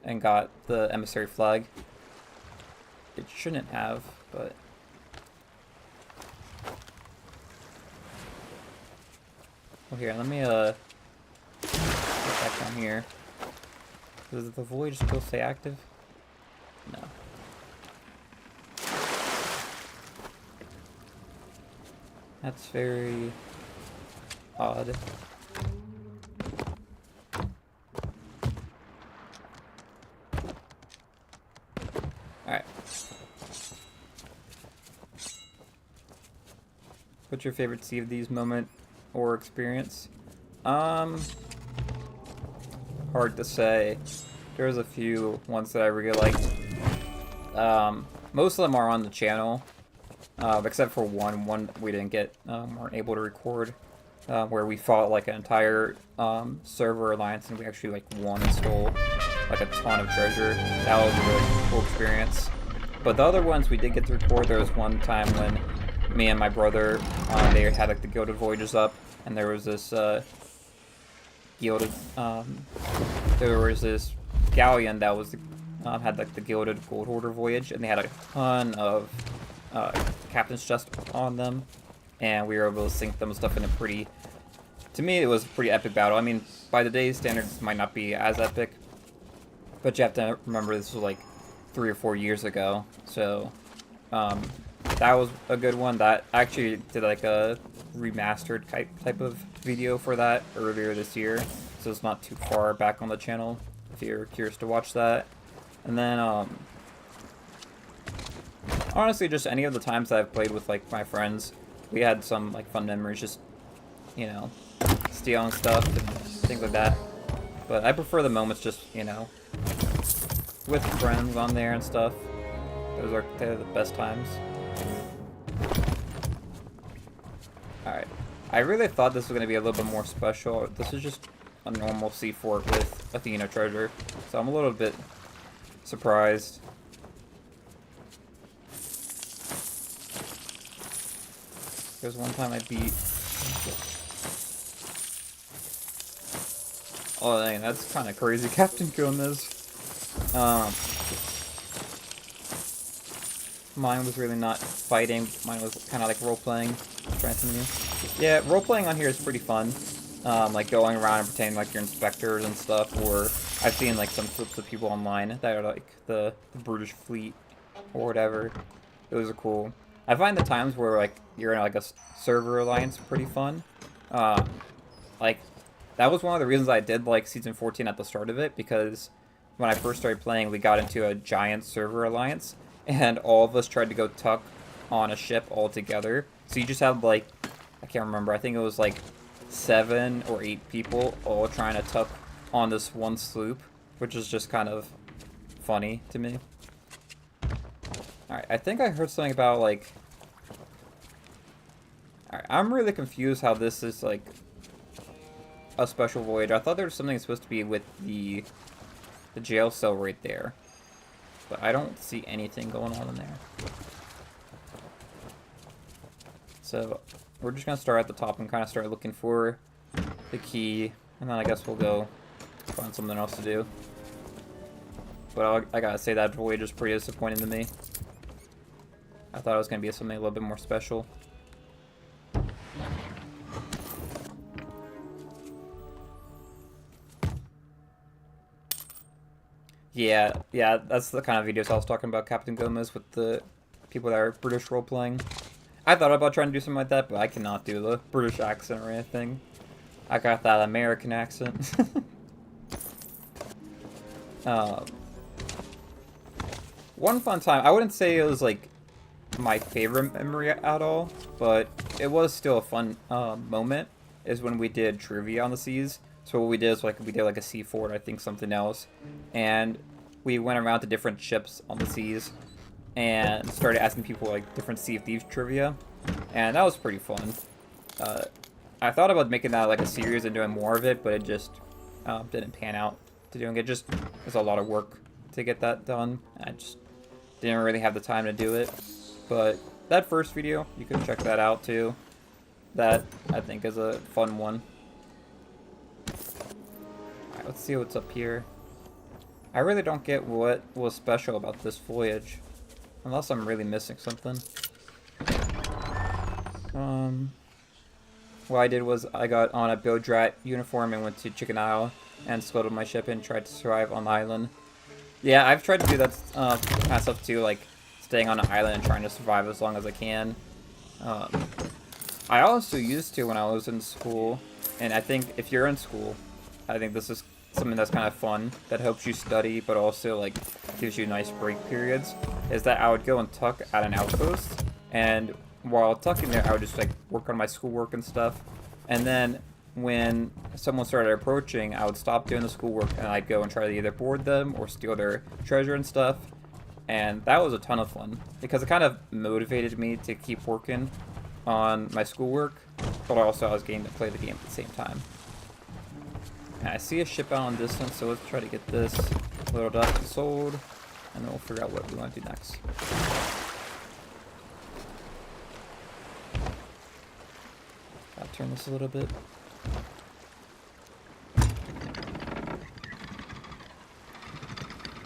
and got the emissary flag. It shouldn't have, but... Well, here, let me, get back down here. Does the voyage still stay active? No. That's very odd. Alright. What's your favorite Sea of Thieves moment or experience? Hard to say. There's a few ones that I really liked. Most of them are on the channel, except for one we didn't get, weren't able to record, where we fought like an entire server alliance and we actually like won and stole like a ton of treasure. That was a really cool experience. But the other ones we did get to record. There was one time when me and my brother, they had like the Gilded Voyages up, and there was this there was this galleon that was had like the Gilded Gold Hoarder voyage, and they had a ton of captain's chest on them, and we were able to sink them and stuff in a pretty, to me it was a pretty epic battle. I mean, by today's standards it might not be as epic, but you have to remember this was like 3 or 4 years ago, so that was a good one. That actually did like a remastered type of video for that earlier this year, so it's not too far back on the channel if you're curious to watch that. And then honestly, just any of the times that I've played with like my friends, we had some like fun memories, just, you know, stealing stuff and things like that. But I prefer the moments just, you know, with friends on there and stuff. They're the best times. Alright. I really thought this was going to be a little bit more special. This is just a normal sea fort with Athena treasure, so I'm a little bit surprised. There's one time I beat... Oh dang, that's kind of crazy. Captain Gomez. Mine was really not fighting. Mine was kind of like role-playing. Trying something new. Yeah, role-playing on here is pretty fun. Like going around and pretending like you're inspectors and stuff, or I've seen like some clips of people online that are like the British fleet or whatever. Those are cool. I find the times where like you're in like a server alliance pretty fun. Like that was one of the reasons I did like season 14 at the start of it, because when I first started playing, we got into a giant server alliance, and all of us tried to go tuck on a ship all together. So you just had like, I can't remember, I think it was like 7 or 8 people all trying to tuck on this one sloop, which is just kind of funny to me. Alright, I think I heard something about like... Alright, I'm really confused how this is like a special voyage. I thought there was something supposed to be with the jail cell right there, but I don't see anything going on in there. So we're just gonna start at the top and kind of start looking for the key, and then I guess we'll go find something else to do. But I gotta say, that voyage is pretty disappointing to me. I thought it was gonna be something a little bit more special. Yeah, that's the kind of videos I was talking about, Captain Gomez, with the people that are British role-playing. I thought about trying to do something like that, but I cannot do the British accent or anything. I got that American accent. One fun time, I wouldn't say it was like my favorite memory at all, but it was still a fun moment, is when we did trivia on the seas. So what we did is like we did like a sea fort, I think something else, and we went around to different ships on the seas and started asking people like different Sea of Thieves trivia, and that was pretty fun. I thought about making that like a series and doing more of it, but it just didn't pan out to doing it. Just was a lot of work to get that done. I just didn't really have the time to do it. But that first video, you can check that out too. That I think is a fun one. Alright, let's see what's up here. I really don't get what was special about this voyage, unless I'm really missing something. What I did was I got on a Bill Drat uniform and went to Chicken Isle and scuttled my ship and tried to survive on the island. Yeah, I've tried to do that kind of stuff too, like staying on an island and trying to survive as long as I can. I also used to when I was in school, and I think if you're in school, I think this is something that's kind of fun, that helps you study, but also, like, gives you nice break periods, is that I would go and tuck at an outpost, and while tucking there, I would just, like, work on my schoolwork and stuff, and then when someone started approaching, I would stop doing the schoolwork, and I'd go and try to either board them or steal their treasure and stuff, and that was a ton of fun, because it kind of motivated me to keep working on my schoolwork, but also I was getting to play the game at the same time. And I see a ship out on distance, so let's try to get this loaded up and sold, and then we'll figure out what we want to do next. I'll turn this a little bit.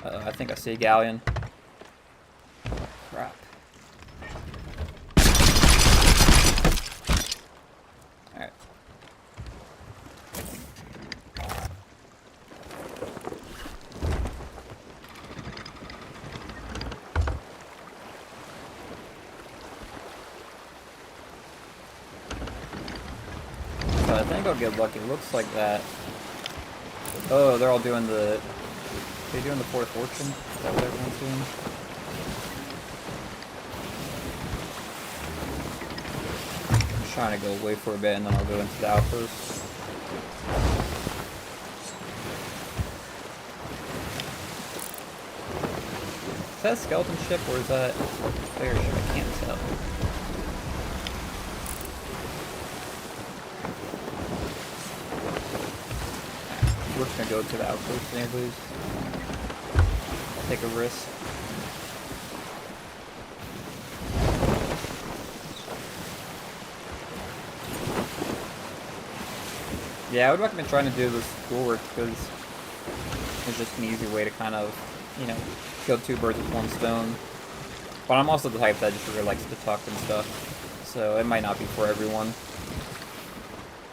I think I see a galleon. Crap. Alright. So I think I'll get lucky. It looks like that. Oh, they're all doing the... They're doing the Fourth Fortune? Is that what everyone's doing? I'm just trying to go away for a bit and then I'll go into the outpost. Is that a skeleton ship or is that a player ship? I can't tell. We're just gonna go to the outpost anyways. I'll take a risk. Yeah, I would recommend trying to do this schoolwork because it's just an easy way to kind of, you know, kill two birds with one stone. But I'm also the type that just really likes to talk and stuff, so it might not be for everyone.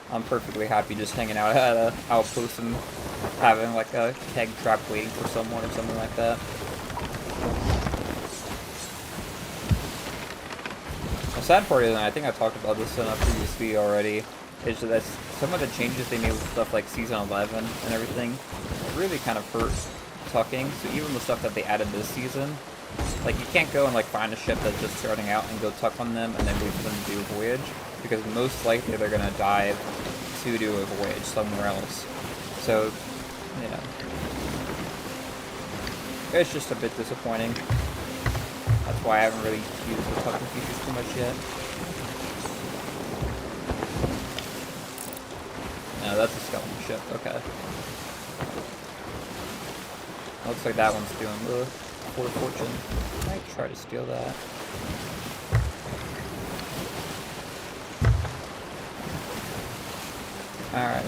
I'm perfectly happy just hanging out at an outpost and having like a keg trap waiting for someone or something like that. The sad part is, and I think I talked about this in a previous video already, is that some of the changes they made with stuff like Season 11 and everything really kind of hurt tucking. So even the stuff that they added this season, like you can't go and like find a ship that's just starting out and go tuck on them and then move them to do a voyage, because most likely they're gonna dive to do a voyage somewhere else. So, you know, it's just a bit disappointing. That's why I haven't really used the tucking features too much yet. No, that's a skeleton ship. Okay. Looks like that one's doing the Fourth Fortune. I might try to steal that. Alright.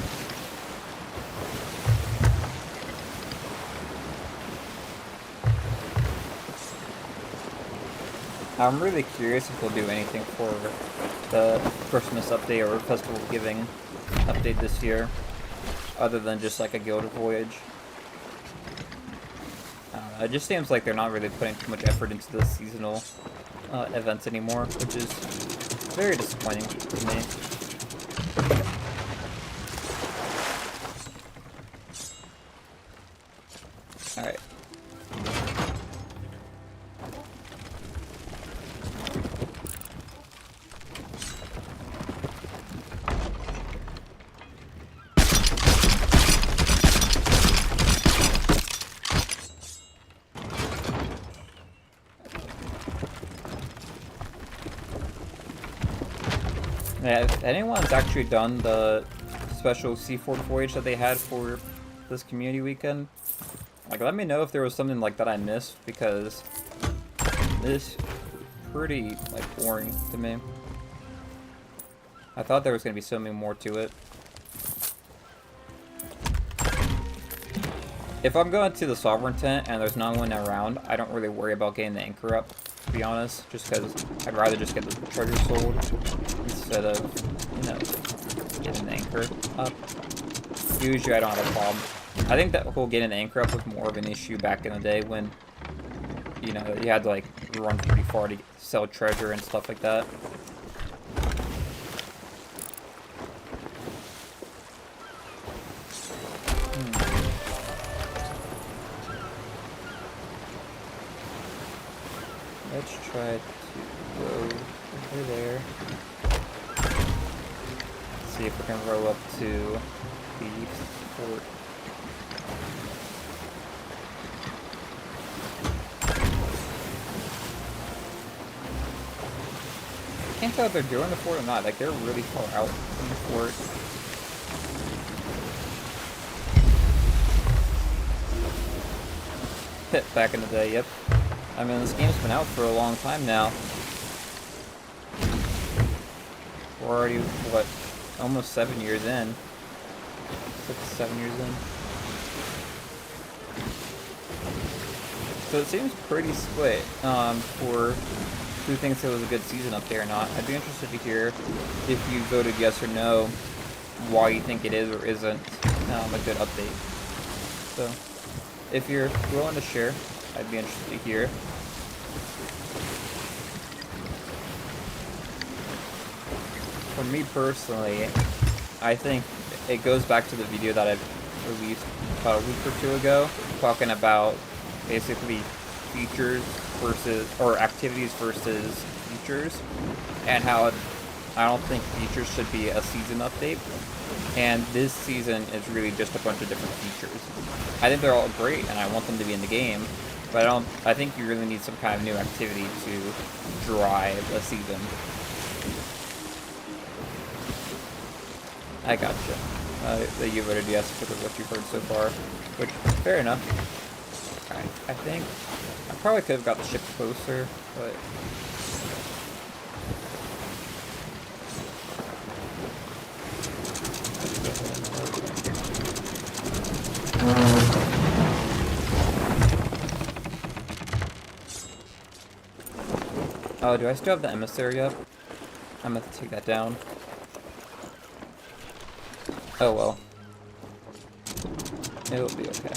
I'm really curious if we'll do anything for the Christmas update or Festival of Giving update this year, other than just like a guild voyage. I don't know, it just seems like they're not really putting too much effort into the seasonal events anymore, which is very disappointing to me. Alright. Yeah, if anyone's actually done the special Seaford voyage that they had for this community weekend, like, let me know if there was something like that I missed, because it's pretty, like, boring to me. I thought there was going to be something more to it. If I'm going to the Sovereign tent and there's no one around, I don't really worry about getting the anchor up, to be honest, just because I'd rather just get the treasure sold instead of, you know, getting the anchor up. Usually I don't have a problem. I think that whole getting the anchor up was more of an issue back in the day when, you know, you had to like run pretty far to sell treasure and stuff like that. try to go over there. See if we can row up to Thieves Fort. I can't tell if they're doing the fort or not. Like, they're really far out from the fort. Back in the day, yep. I mean, this game's been out for a long time now. We're already, what, almost 7 years in. 6, 7 years in. So it seems pretty split for who thinks it was a good season up there or not. I'd be interested to hear if you voted yes or no, why you think it is or isn't a good update. So, if you're willing to share, I'd be interested to hear. For me personally, I think it goes back to the video that I released about a week or two ago, talking about basically features versus, or activities versus features, and how I don't think features should be a season update, and this season is really just a bunch of different features. I think they're all great, and I want them to be in the game, but I think you really need some kind of new activity to drive a season. I gotcha. That you voted yes because of what you've heard so far, which, fair enough. Alright, I think I probably could have got the ship closer, but oh, do I still have the emissary up? I'm gonna have to take that down. Oh well. It'll be okay.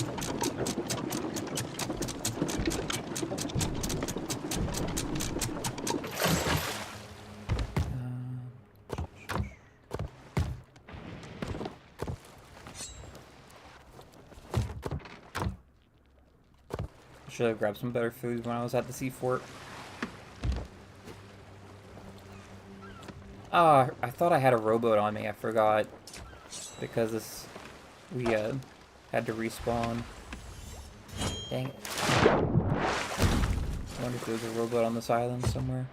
Should have grabbed some better food when I was at the sea fort. Ah, I thought I had a rowboat on me. I forgot. Because we had to respawn. Dang it. I wonder if there's a rowboat on this island somewhere.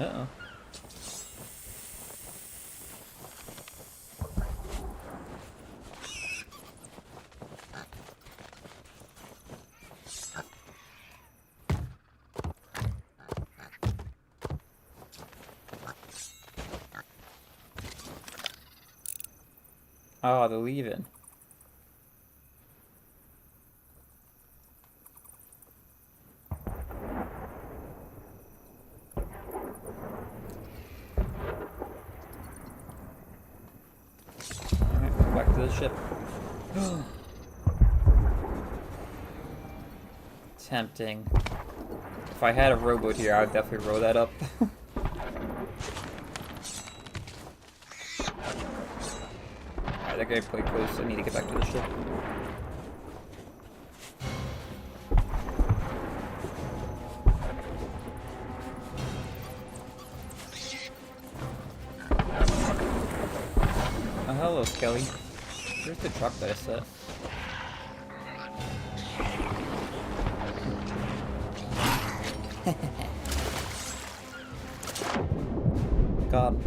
Uh-oh. Oh, they're leaving. Back to the ship. Tempting. If I had a rowboat here, I would definitely row that up. Alright, that guy played close. I need to get back to the ship. Oh, hello, Skelly. Where's the truck that I set? God.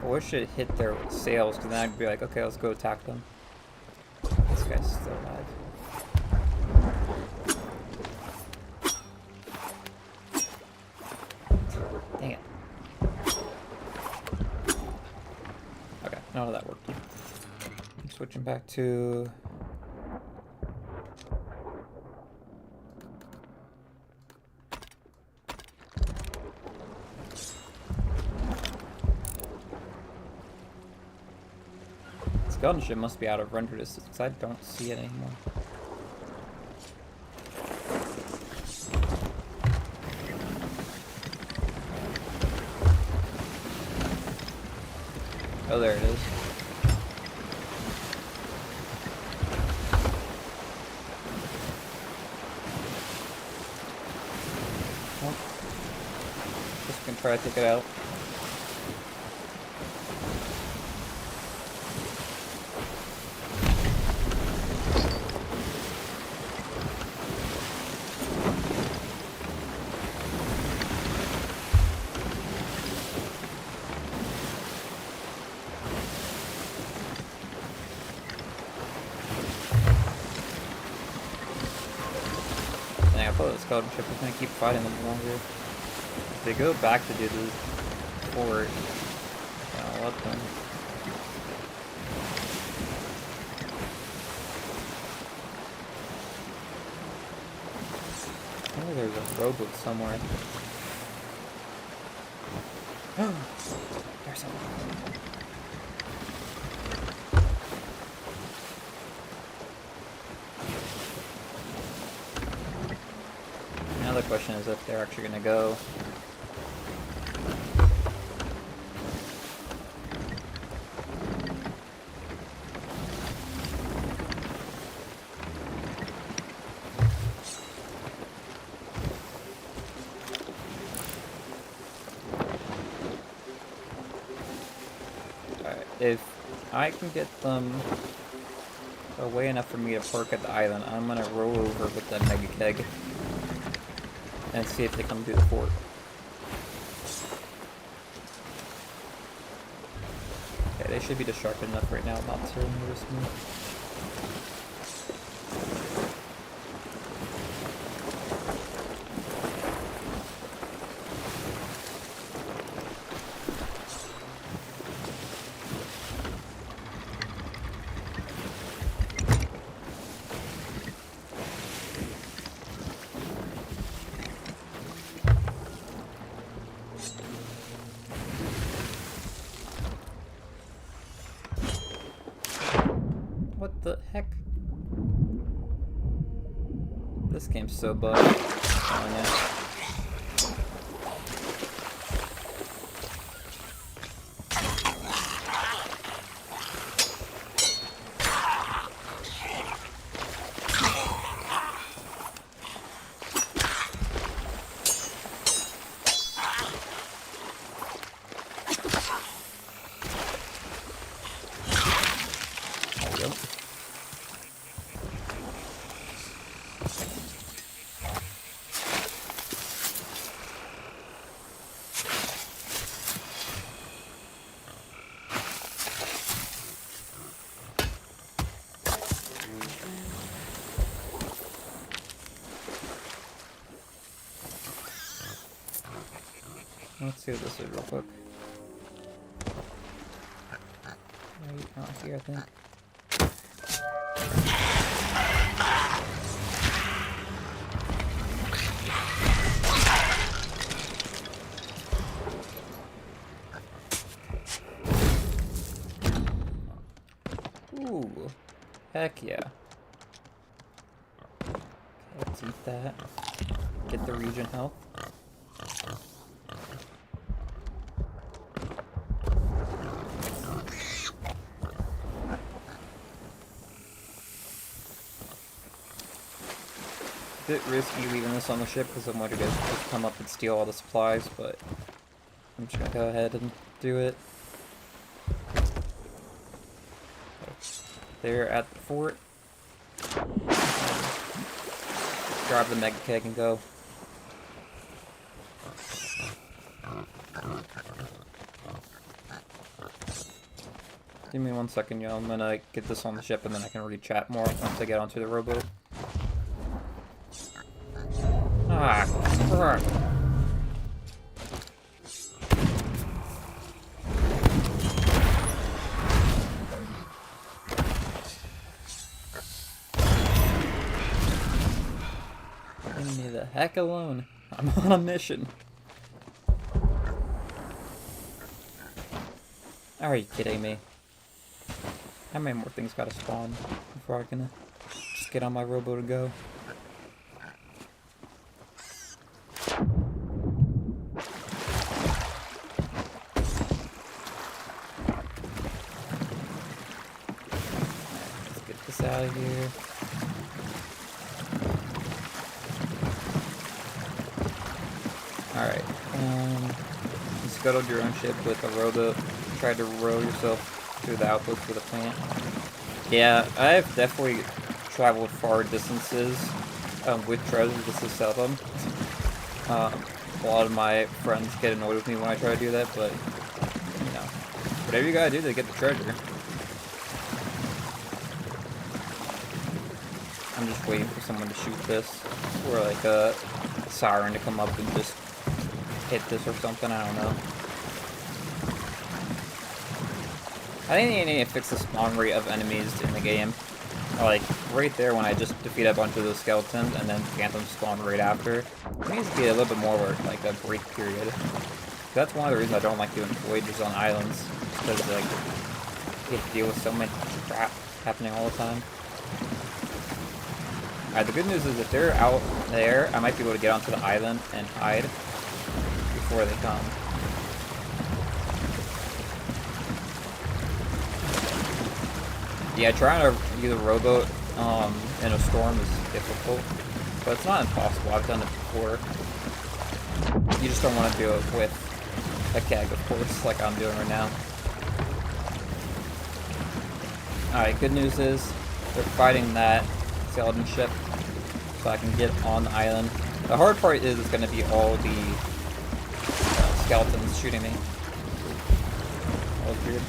I wish it hit their sails, because then I'd be like, okay, let's go attack them. This guy's still alive. Dang it. Okay, none of that worked. I'm switching back to... Gunship must be out of render distance because I don't see it anymore. Oh, there it is. Well, just gonna try to take it out. I thought the skeleton ship was going to keep fighting them longer. If they go back to do the fort, I'll let them. I think there's a rowboat somewhere. There's something. The question is if they're actually going to go. Alright, if I can get them away enough for me to park at the island, I'm going to row over with the mega keg and see if they come to the fort. Okay, they should be distracted enough right now not to notice me. What the heck? This game's so bugged. Oh, yeah. Let's see what this is real quick. Right out here, I think. Ooh, heck yeah. Okay, let's eat that. Get the region health. Bit risky leaving this on the ship because I'm worried to just come up and steal all the supplies, but I'm just gonna go ahead and do it. They're at the fort. Grab the mega keg and go. Give me 1 second, yo. I'm gonna get this on the ship and then I can really chat more once I get onto the rowboat. Ah, crap. Leave me the heck alone. I'm on a mission. Are you kidding me? How many more things gotta spawn before I can just get on my rowboat and go? Let's get this out of here. Alright, you scuttled your own ship with a rowboat. Tried to row yourself through the outpost for the plant. Yeah, I've definitely traveled far distances with treasure just to sell them. A lot of my friends get annoyed with me when I try to do that, but, you know, whatever you gotta do to get the treasure. I'm just waiting for someone to shoot this, or like a siren to come up and just hit this or something, I don't know. I think they need to fix the spawn rate of enemies in the game. Like, right there when I just defeat a bunch of those skeletons and then Phantom spawn right after. It needs to be a little bit more of like a break period. That's one of the reasons I don't like doing voyages on islands. Because, like, you have to deal with so much crap happening all the time. Alright, the good news is if they're out there, I might be able to get onto the island and hide before they come. Yeah, trying to use a rowboat in a storm is difficult, but it's not impossible. I've done it before. You just don't want to do it with a keg, of course, like I'm doing right now. Alright, good news is they're fighting that skeleton ship, so I can get on the island. The hard part is going to be all the skeletons shooting me. That was weird.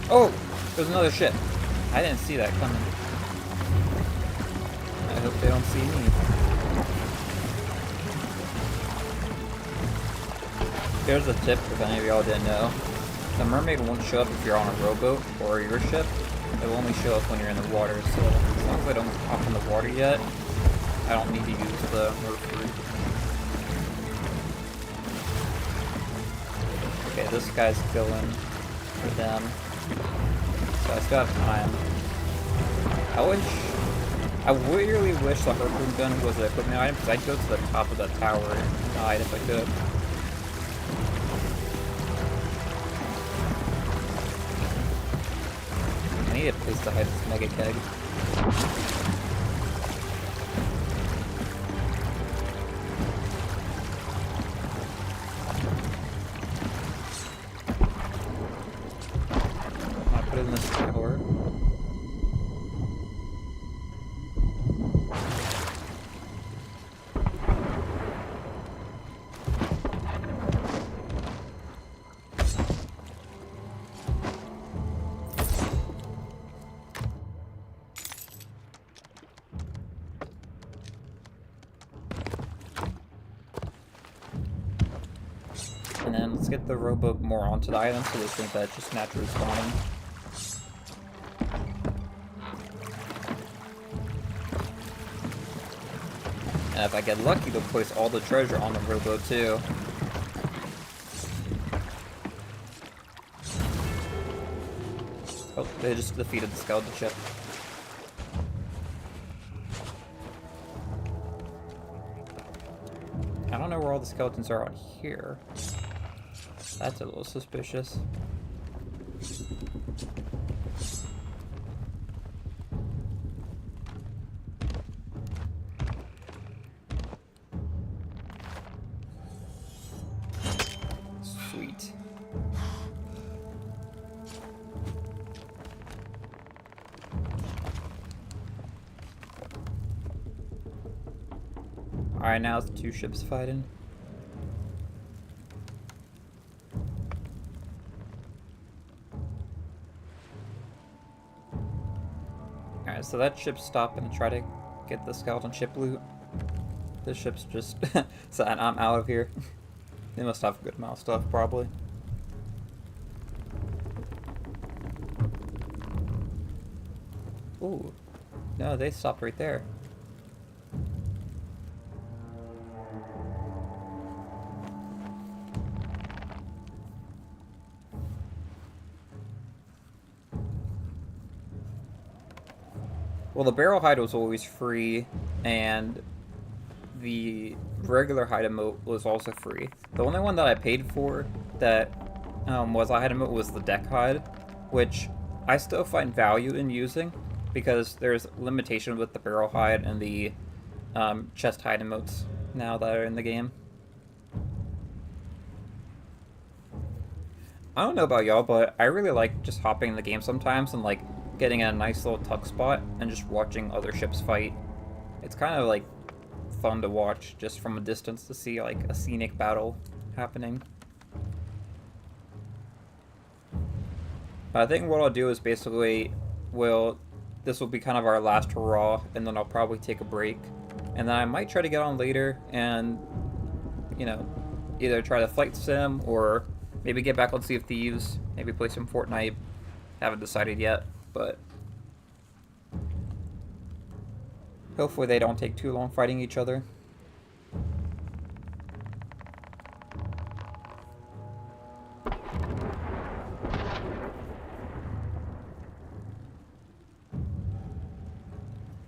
Oh! There's another ship. I didn't see that coming. I hope they don't see me. Here's a tip if any of y'all didn't know. The mermaid won't show up if you're on a rowboat or your ship. It will only show up when you're in the water, so as long as I don't hop in the water yet, I don't need to use the mercury. Okay, this guy's going for them. So I still have time. I really wish the harpoon gun was an equipment item, because I'd go to the top of that tower and hide if I could. I need a place to hide this mega keg. I put it in this tower. And then let's get the rowboat more onto the island so they think that it's just naturally spawning. And if I get lucky, they'll place all the treasure on the rowboat too. Oh, they just defeated the skeleton ship. I don't know where all the skeletons are out here. That's a little suspicious. Sweet. Alright, now it's 2 ships fighting. Alright, so that ship's stopping to try to get the skeleton ship loot. This ship's just saying, I'm out of here. They must have a good amount of stuff, probably. Ooh. No, they stopped right there. Well, the barrel hide was always free, and the regular hide emote was also free. The only one that I paid for that was a hide emote was the deck hide, which I still find value in using because there's limitation with the barrel hide and the chest hide emotes now that are in the game. I don't know about y'all, but I really like just hopping in the game sometimes and like getting a nice little tuck spot and just watching other ships fight. It's kind of like fun to watch just from a distance to see like a scenic battle happening. I think what I'll do is basically this will be kind of our last hurrah, and then I'll probably take a break, and then I might try to get on later and, you know, either try to flight sim or maybe get back on Sea of Thieves, maybe play some Fortnite. Haven't decided yet, but hopefully they don't take too long fighting each other.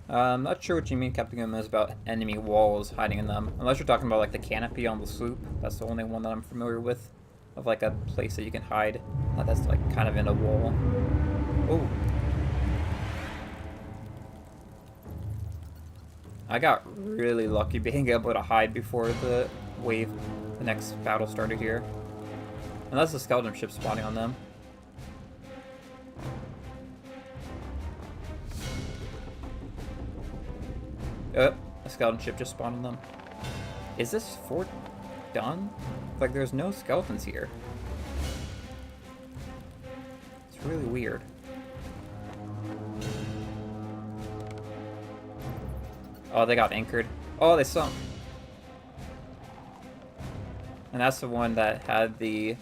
I'm not sure what you mean, Captain Goom, is about enemy walls hiding in them. Unless you're talking about like the canopy on the sloop. That's the only one that I'm familiar with. Of like a place that you can hide. That's like kind of in a wall. Oh. I got really lucky being able to hide before the next battle started here. And that's the skeleton ship spawning on them. A skeleton ship just spawned on them. Is this fort done? Like, there's no skeletons here. It's really weird. Oh, they got anchored. Oh, they sunk. And that's the one that had the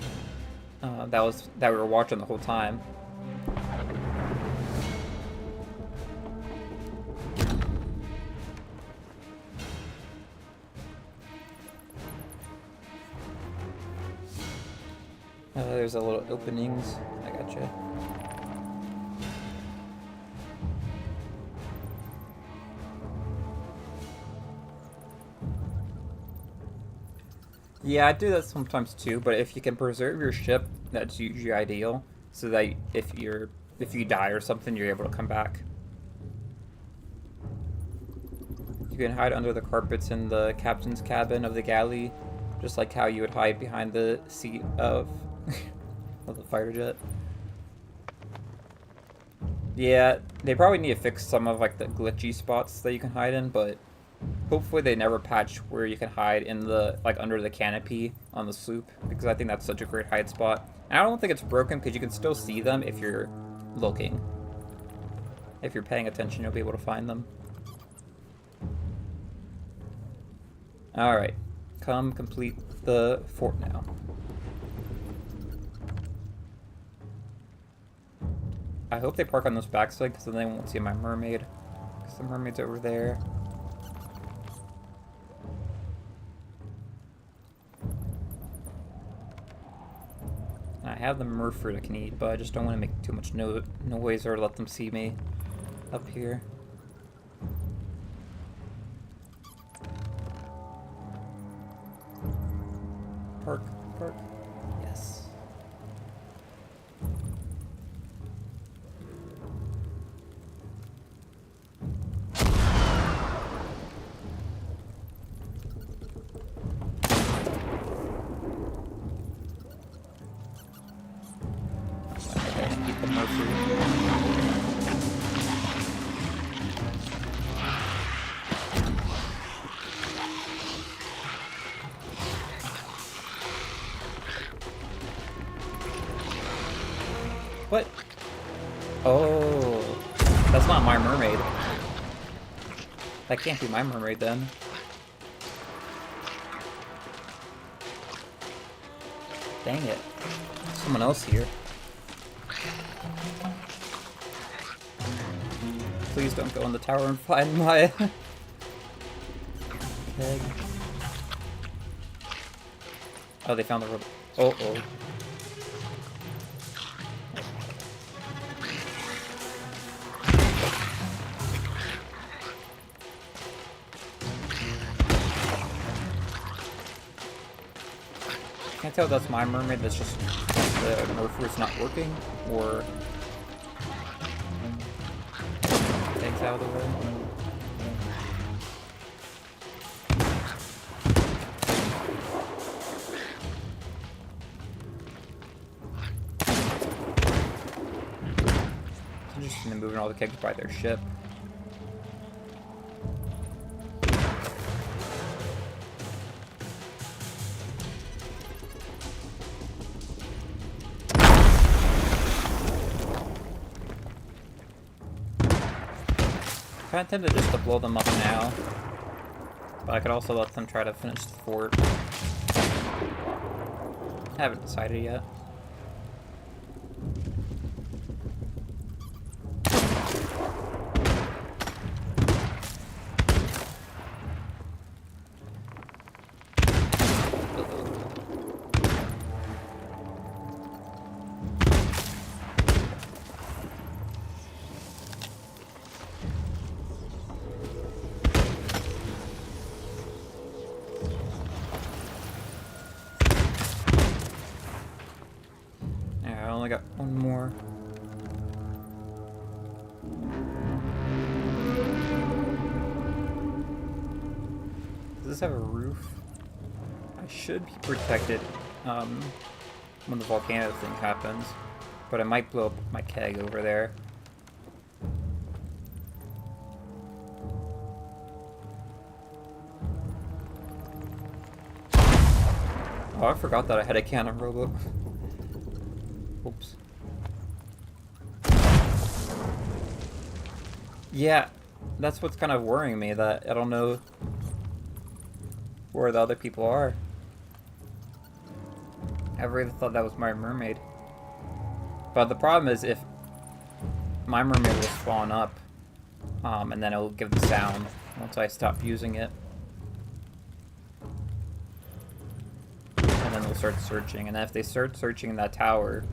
that we were watching the whole time. There's a little openings. I gotcha. Yeah, I do that sometimes too, but if you can preserve your ship, that's usually ideal, so that if you die or something, you're able to come back. You can hide under the carpets in the captain's cabin of the galley, just like how you would hide behind the seat of of the fighter jet. Yeah, they probably need to fix some of like the glitchy spots that you can hide in, but hopefully they never patch where you can hide in the like under the canopy on the sloop, because I think that's such a great hide spot. And I don't think it's broken because you can still see them if you're looking. If you're paying attention, you'll be able to find them. Alright, come complete the fort now. I hope they park on this backside, because then they won't see my mermaid. Because the mermaid's over there. I have the merf fruit I can eat, but I just don't want to make too much noise or let them see me up here. Park, park. Yes. Keep the merf fruit. Oh, that's not my mermaid. That can't be my mermaid then. Dang it. Someone else here. Please don't go in the tower and find my keg. Oh, they found the robot. Oh, oh. Can't tell if that's my mermaid, that's just the Merfolk's not working, or takes out of the way. I'm just moving all the kegs by their ship. I kind of tempted just to blow them up now, but I could also let them try to finish the fort. Haven't decided yet. I only got one more. Does this have a roof? I should be protected when the volcano thing happens, but I might blow up my keg over there. Oh, I forgot that I had a cannon robot. Oops. Yeah, that's what's kind of worrying me, that I don't know where the other people are. I really thought that was my mermaid. But the problem is, if my mermaid will spawn up, and then it'll give the sound once I stop using it. And then they'll start searching, and if they start searching in that tower...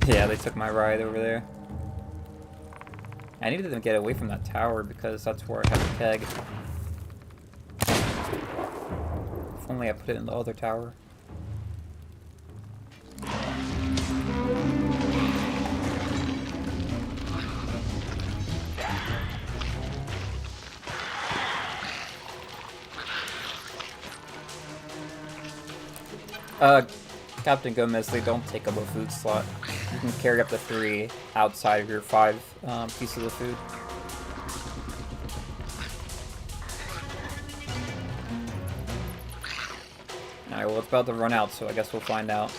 Yeah, they took my ride over there. I needed to get away from that tower because that's where I have the keg. If only I put it in the other tower. Captain Gomez, they don't take up a food slot. You can carry up to 3 outside of your 5 pieces of food. Alright, well, it's about to run out, so I guess we'll find out.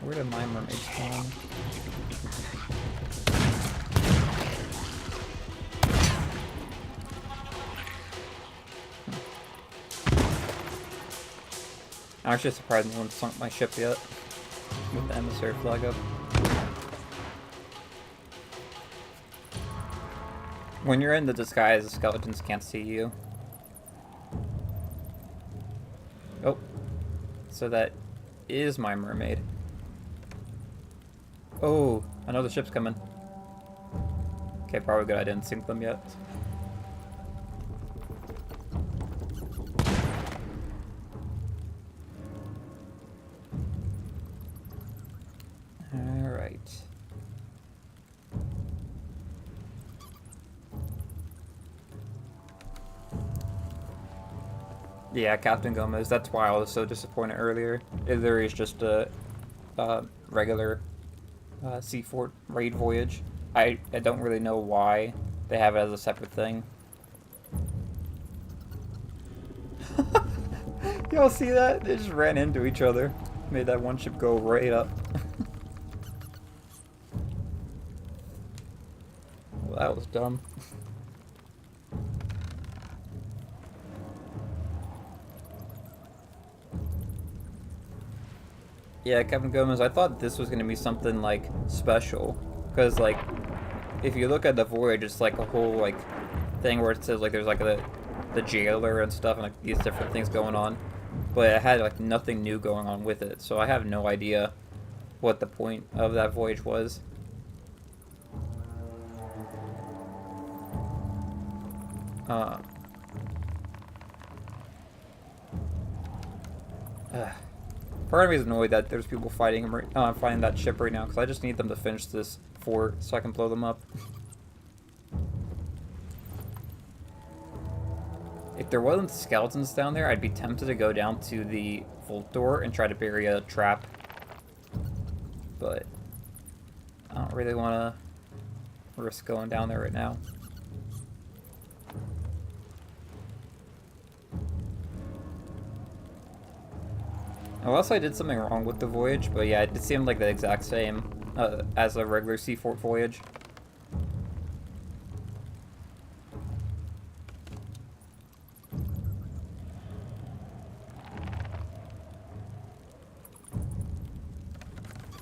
Where did my mermaid spawn? I'm actually surprised no one sunk my ship yet with the emissary flag up. When you're in the disguise, the skeletons can't see you. Oh, so that is my mermaid. Oh, another ship's coming. Okay, probably good I didn't sink them yet. Alright. Yeah, Captain Gomez. That's why I was so disappointed earlier. It literally is just a regular Sea Fort raid voyage. I don't really know why they have it as a separate thing. Y'all see that? They just ran into each other. Made that one ship go right up. Well, that was dumb. Yeah, Kevin Gomez, I thought this was going to be something, like, special. Because, like, if you look at the voyage, it's like a whole, like, thing where it says, like, there's, like, the jailer and stuff and, like, these different things going on. But it had, like, nothing new going on with it. So I have no idea what the point of that voyage was. Uh, Part of me is annoyed that there's people fighting fighting that ship right now, because I just need them to finish this fort so I can blow them up. If there wasn't skeletons down there, I'd be tempted to go down to the vault door and try to bury a trap. But I don't really want to risk going down there right now. Unless I did something wrong with the voyage, but yeah, it seemed like the exact same as a regular Sea Fort voyage.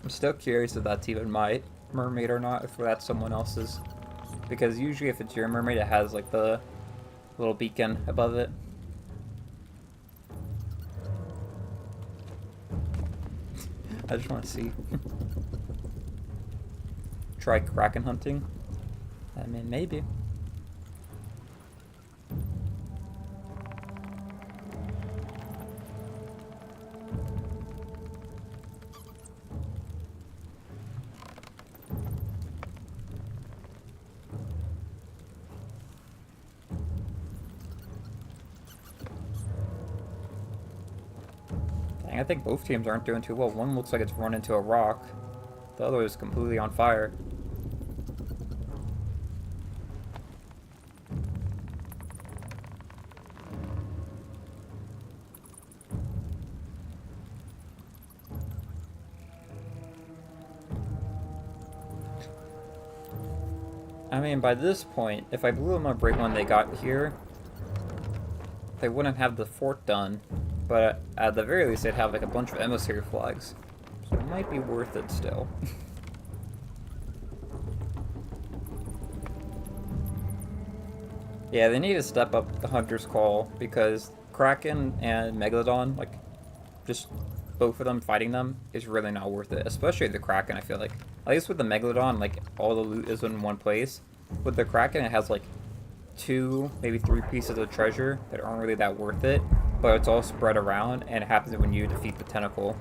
I'm still curious if that's even my mermaid or not, if that's someone else's. Because usually if it's your mermaid, it has like the little beacon above it. I just want to see. Try kraken hunting? I mean, maybe. I think both teams aren't doing too well. One looks like it's run into a rock. The other is completely on fire. I mean, by this point, if I blew them up right when they got here, they wouldn't have the fort done. But at the very least, they'd have like a bunch of emissary flags. So it might be worth it still. Yeah, they need to step up the Hunter's Call, because Kraken and Megalodon, like, just both of them fighting them is really not worth it. Especially the Kraken, I feel like. At least with the Megalodon, like, all the loot is in one place. With the Kraken, it has like 2, maybe 3 pieces of treasure that aren't really that worth it. But it's all spread around, and it happens when you defeat the tentacle.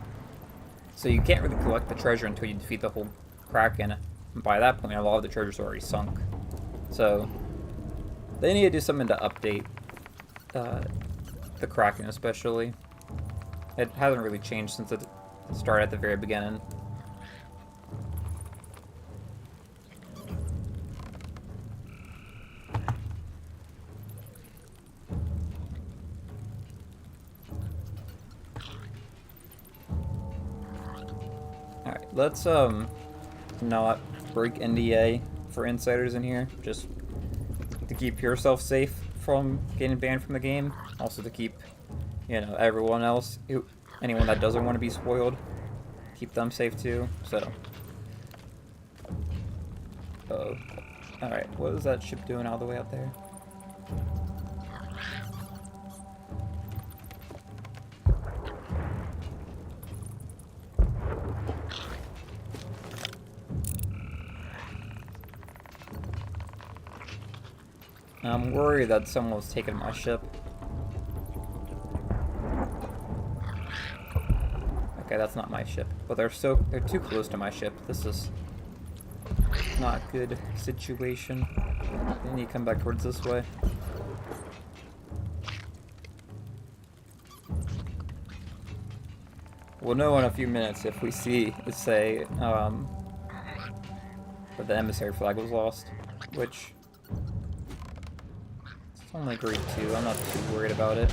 So you can't really collect the treasure until you defeat the whole Kraken. And by that point, a lot of the treasure's already sunk. So they need to do something to update the Kraken, especially. It hasn't really changed since it started at the very beginning. Let's not break NDA for insiders in here, just to keep yourself safe from getting banned from the game. Also to keep, you know, everyone else, anyone that doesn't want to be spoiled, keep them safe too. So, alright, what is that ship doing all the way out there? I'm worried that someone was taking my ship. Okay, that's not my ship. But they're too close to my ship. This is not a good situation. They need to come back towards this way. We'll know in a few minutes if we see, say, but the emissary flag was lost, which it's only grade 2. I'm not too worried about it.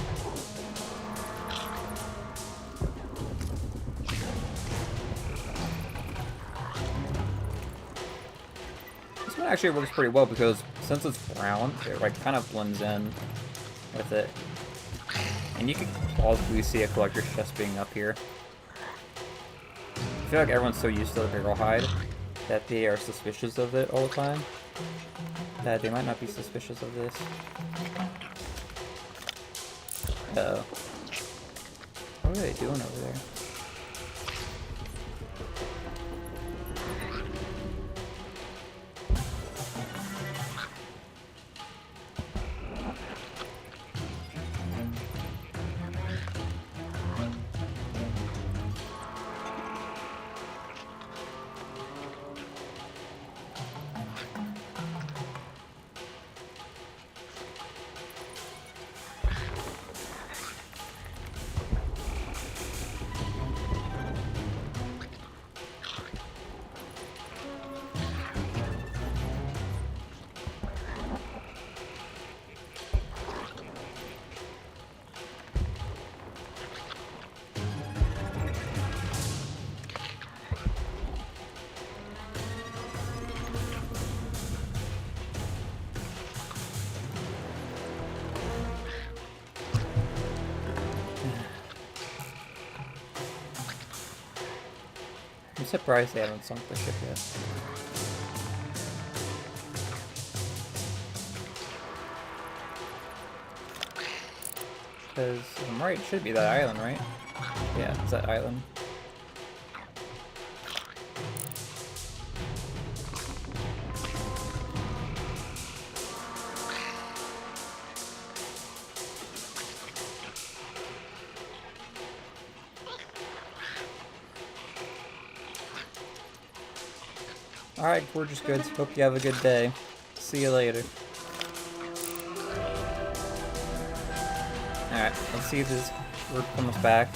This one actually works pretty well because since it's brown, it like kind of blends in with it. And you can plausibly see a collector's chest being up here. I feel like everyone's so used to the barrel hide that they are suspicious of it all the time, that they might not be suspicious of this. Uh-oh. What are they doing over there? I'm surprised they haven't sunk the ship yet. Because, if I'm right, it should be that island, right? Yeah, it's that island. Alright, gorgeous goods. Hope you have a good day. See you later. Alright, let's see if this group comes back.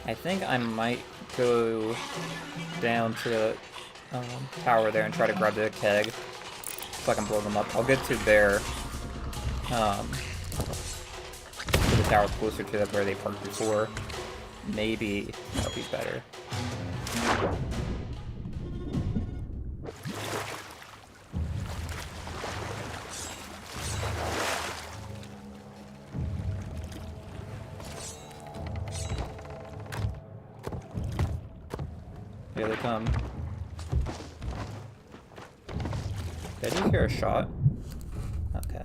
I think I might go down to the tower there and try to grab the keg so I can blow them up. I'll get to their to the tower closer to where they parked before. Maybe that'll be better. Here they come. Did I just hear a shot? Okay.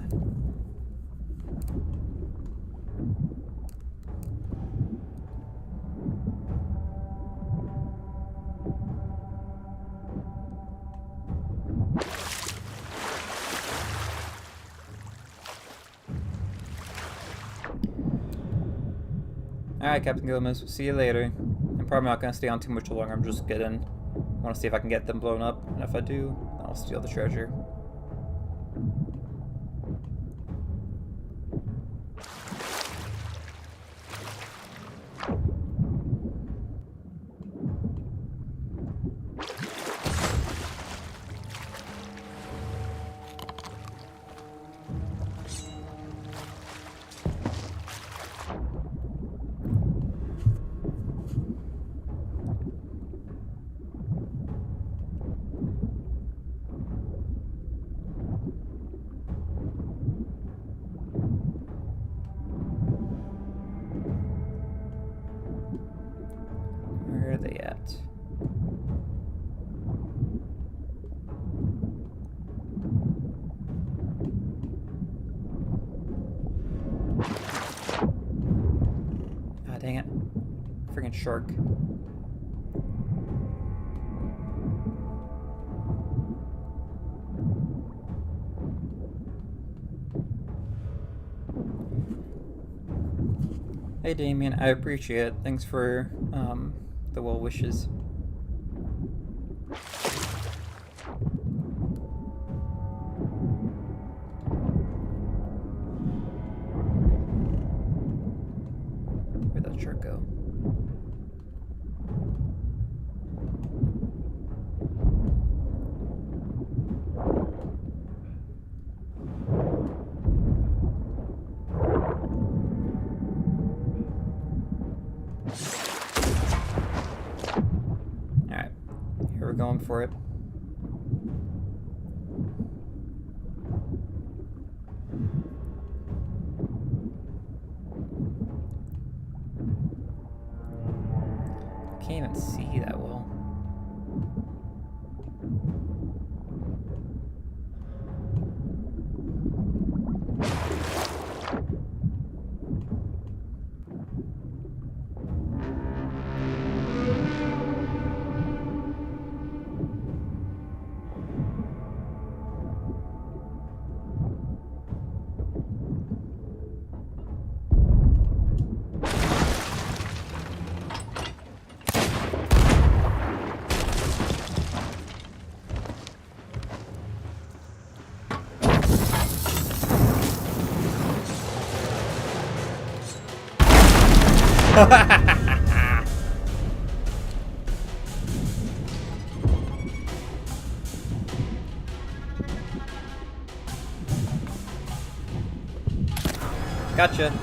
Alright, Captain Gomez. See you later. I'm probably not going to stay on too much longer. I'm just getting... I want to see if I can get them blown up. And if I do, I'll steal the treasure. Where are they at? Ah, dang it. Friggin' shark. Hey Damien, I appreciate it. Thanks for the well wishes. Where'd that shark go? for it. Can't even see that well. Gotcha. Got him.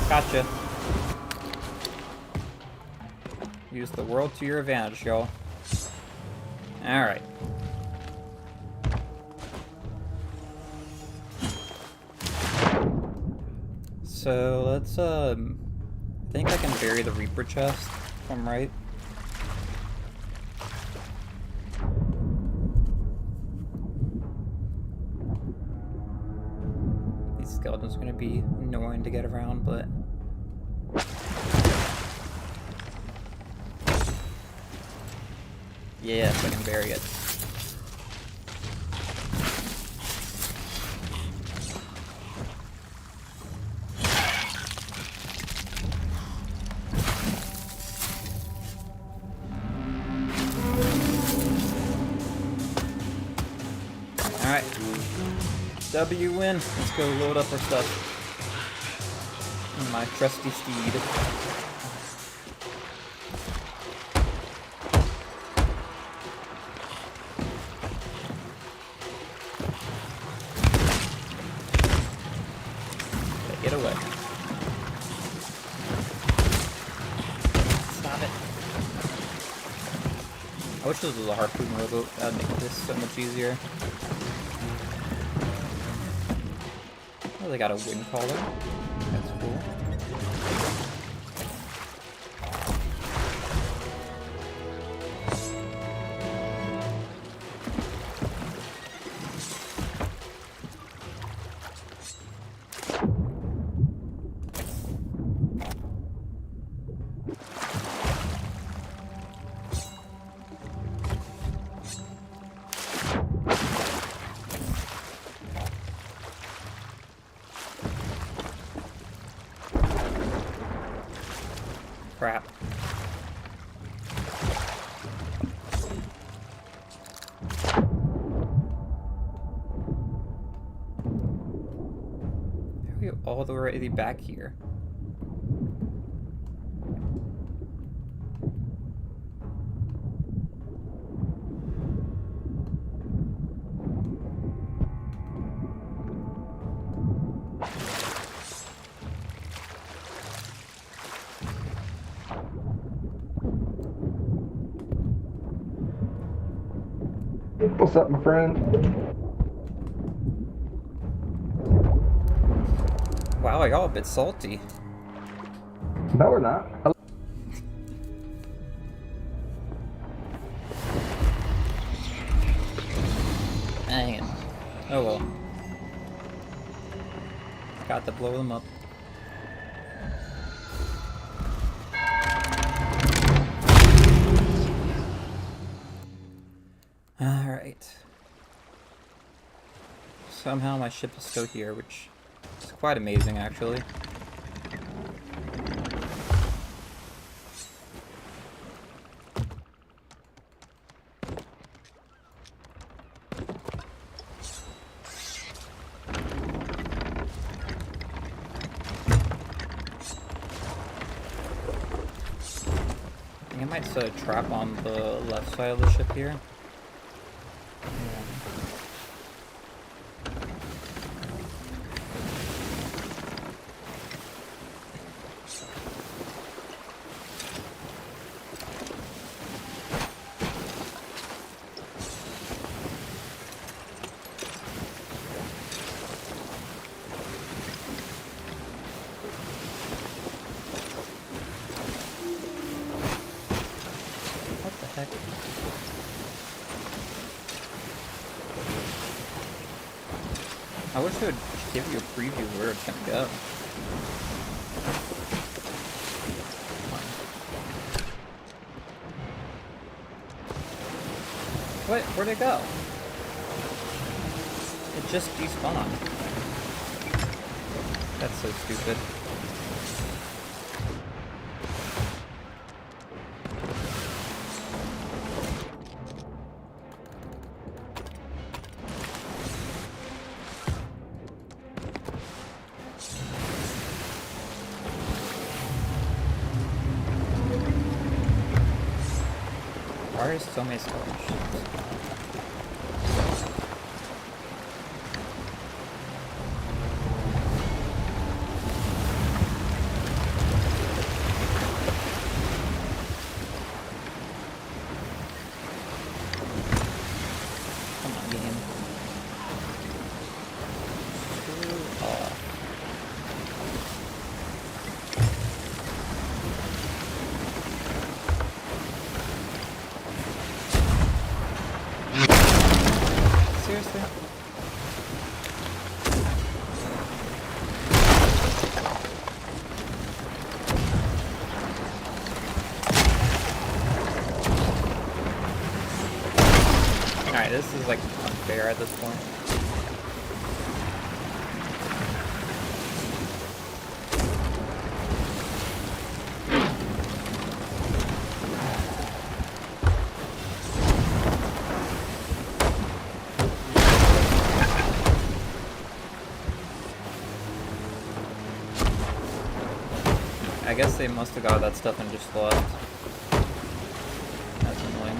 Gotcha. Use the world to your advantage, y'all. Alright. So let's I think I can bury the Reaper chest if I'm right. These skeletons are gonna be annoying to get around, but yes, I can bury it. Alright. W win. Let's go load up our stuff. My trusty steed. Okay, get away. Stop it. I wish this was a harpoon rowboat. That would make this so much easier. Oh, they got a wind collar. That's cool. Crap. How are you all the way back here? What's up, my friend? Wow, y'all a bit salty. No, we're not. Dang it. Oh well. Got to blow them up. Alright. Somehow my ship is still here, which is quite amazing, actually. I think I might set a trap on the left side of the ship here. What the heck? I wish it would give you a preview of where it's gonna go. What? Where'd it go? It just despawned. That's so stupid. Why are so many storage ships? Come on, game. Screw off. Seriously? Alright, this is like unfair at this point. I guess they must have got that stuff and just left. That's annoying.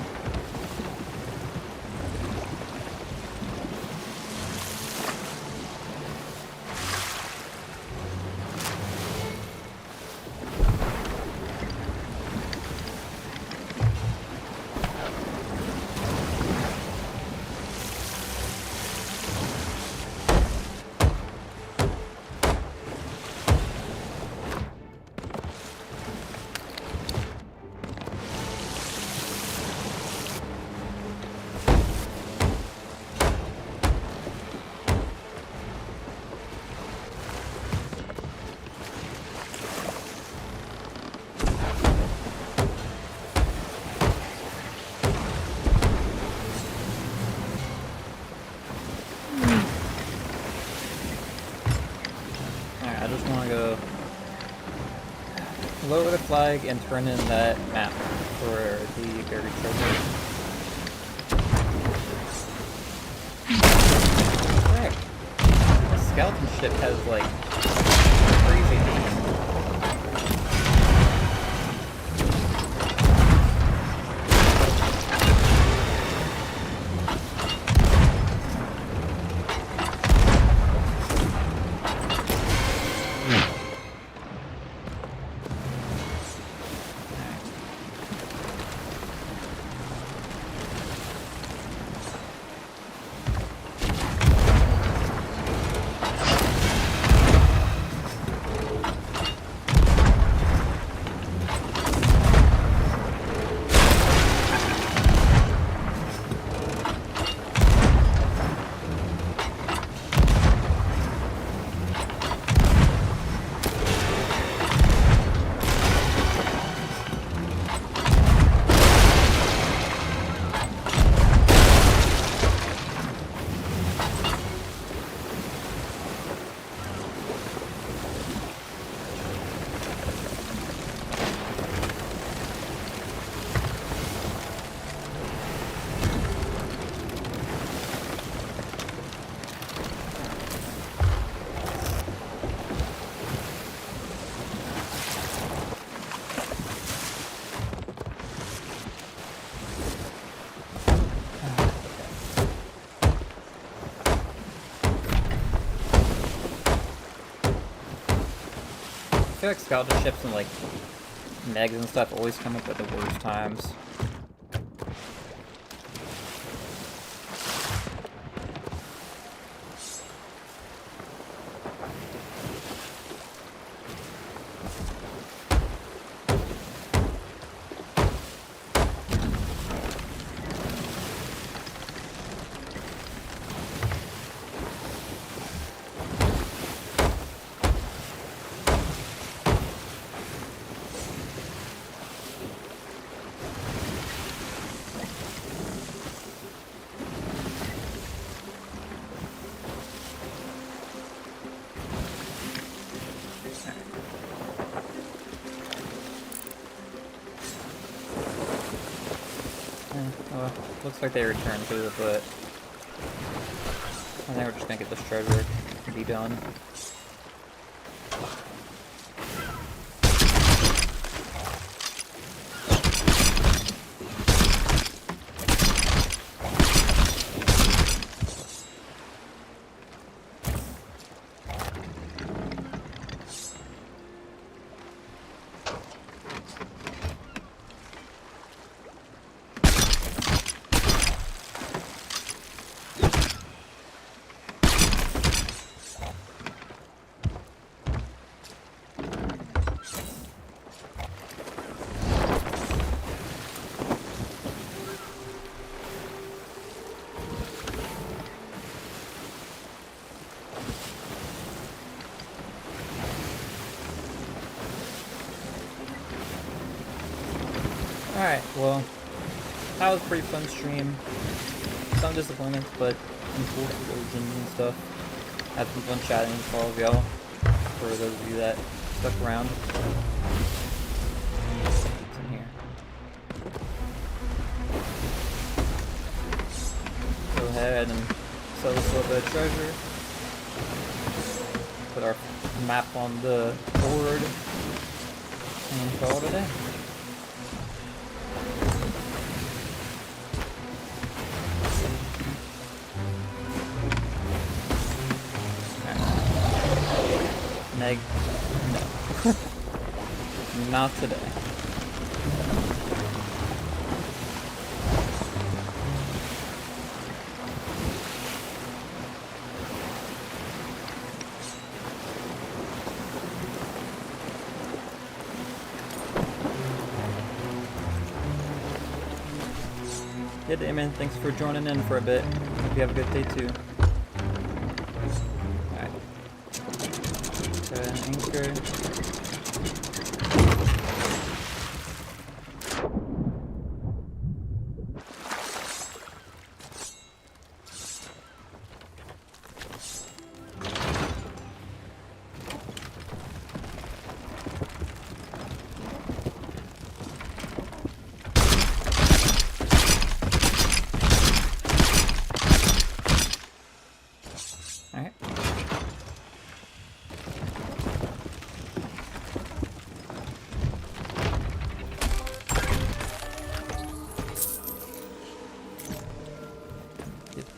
Alright, I just want to go lower the flag and turn in that map for the buried treasure. Frick. The skeleton ship has like crazy names. I feel like skeleton ships and like megs and stuff always come up at the worst times. Well, looks like they returned to it, but I think we're just gonna get this treasure and be done. Alright, well, that was a pretty fun stream. Some disappointments, but some cool explosions and stuff. Had some fun chatting with all of y'all, for those of you that stuck around. What's in here? Go ahead and sell this little bit of treasure. Put our map on the board, and call it a day. Neg, no. Not today. Yeah, Damon, thanks for joining in for a bit. Hope you have a good day too. Alright. Anchor.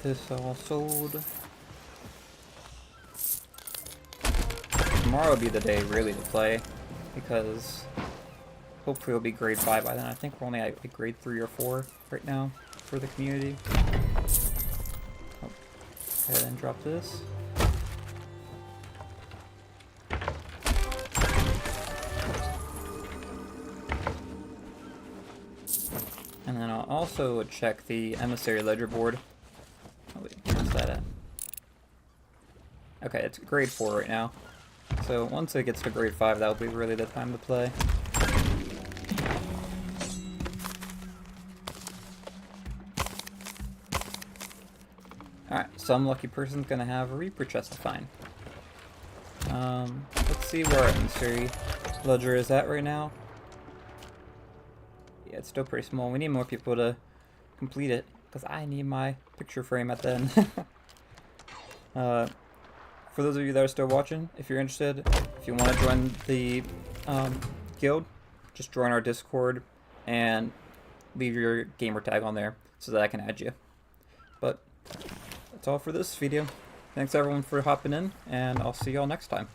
this all sold. Tomorrow will be the day really to play, because hopefully it'll be grade 5 by then. I think we're only at like grade 3 or 4 right now for the community. Oh, go ahead and drop this. And then I'll also check the emissary ledger board. Oh wait, where's that at? Okay, it's grade 4 right now. So once it gets to grade 5, that'll be really the time to play. Alright, some lucky person's gonna have a Reaper chest to find. Let's see where our emissary ledger is at right now. Yeah, it's still pretty small. We need more people to complete it, because I need my picture frame at the end. For those of you that are still watching, if you're interested, if you want to join the guild, just join our Discord and leave your gamer tag on there so that I can add you. But that's all for this video. Thanks everyone for hopping in, and I'll see y'all next time.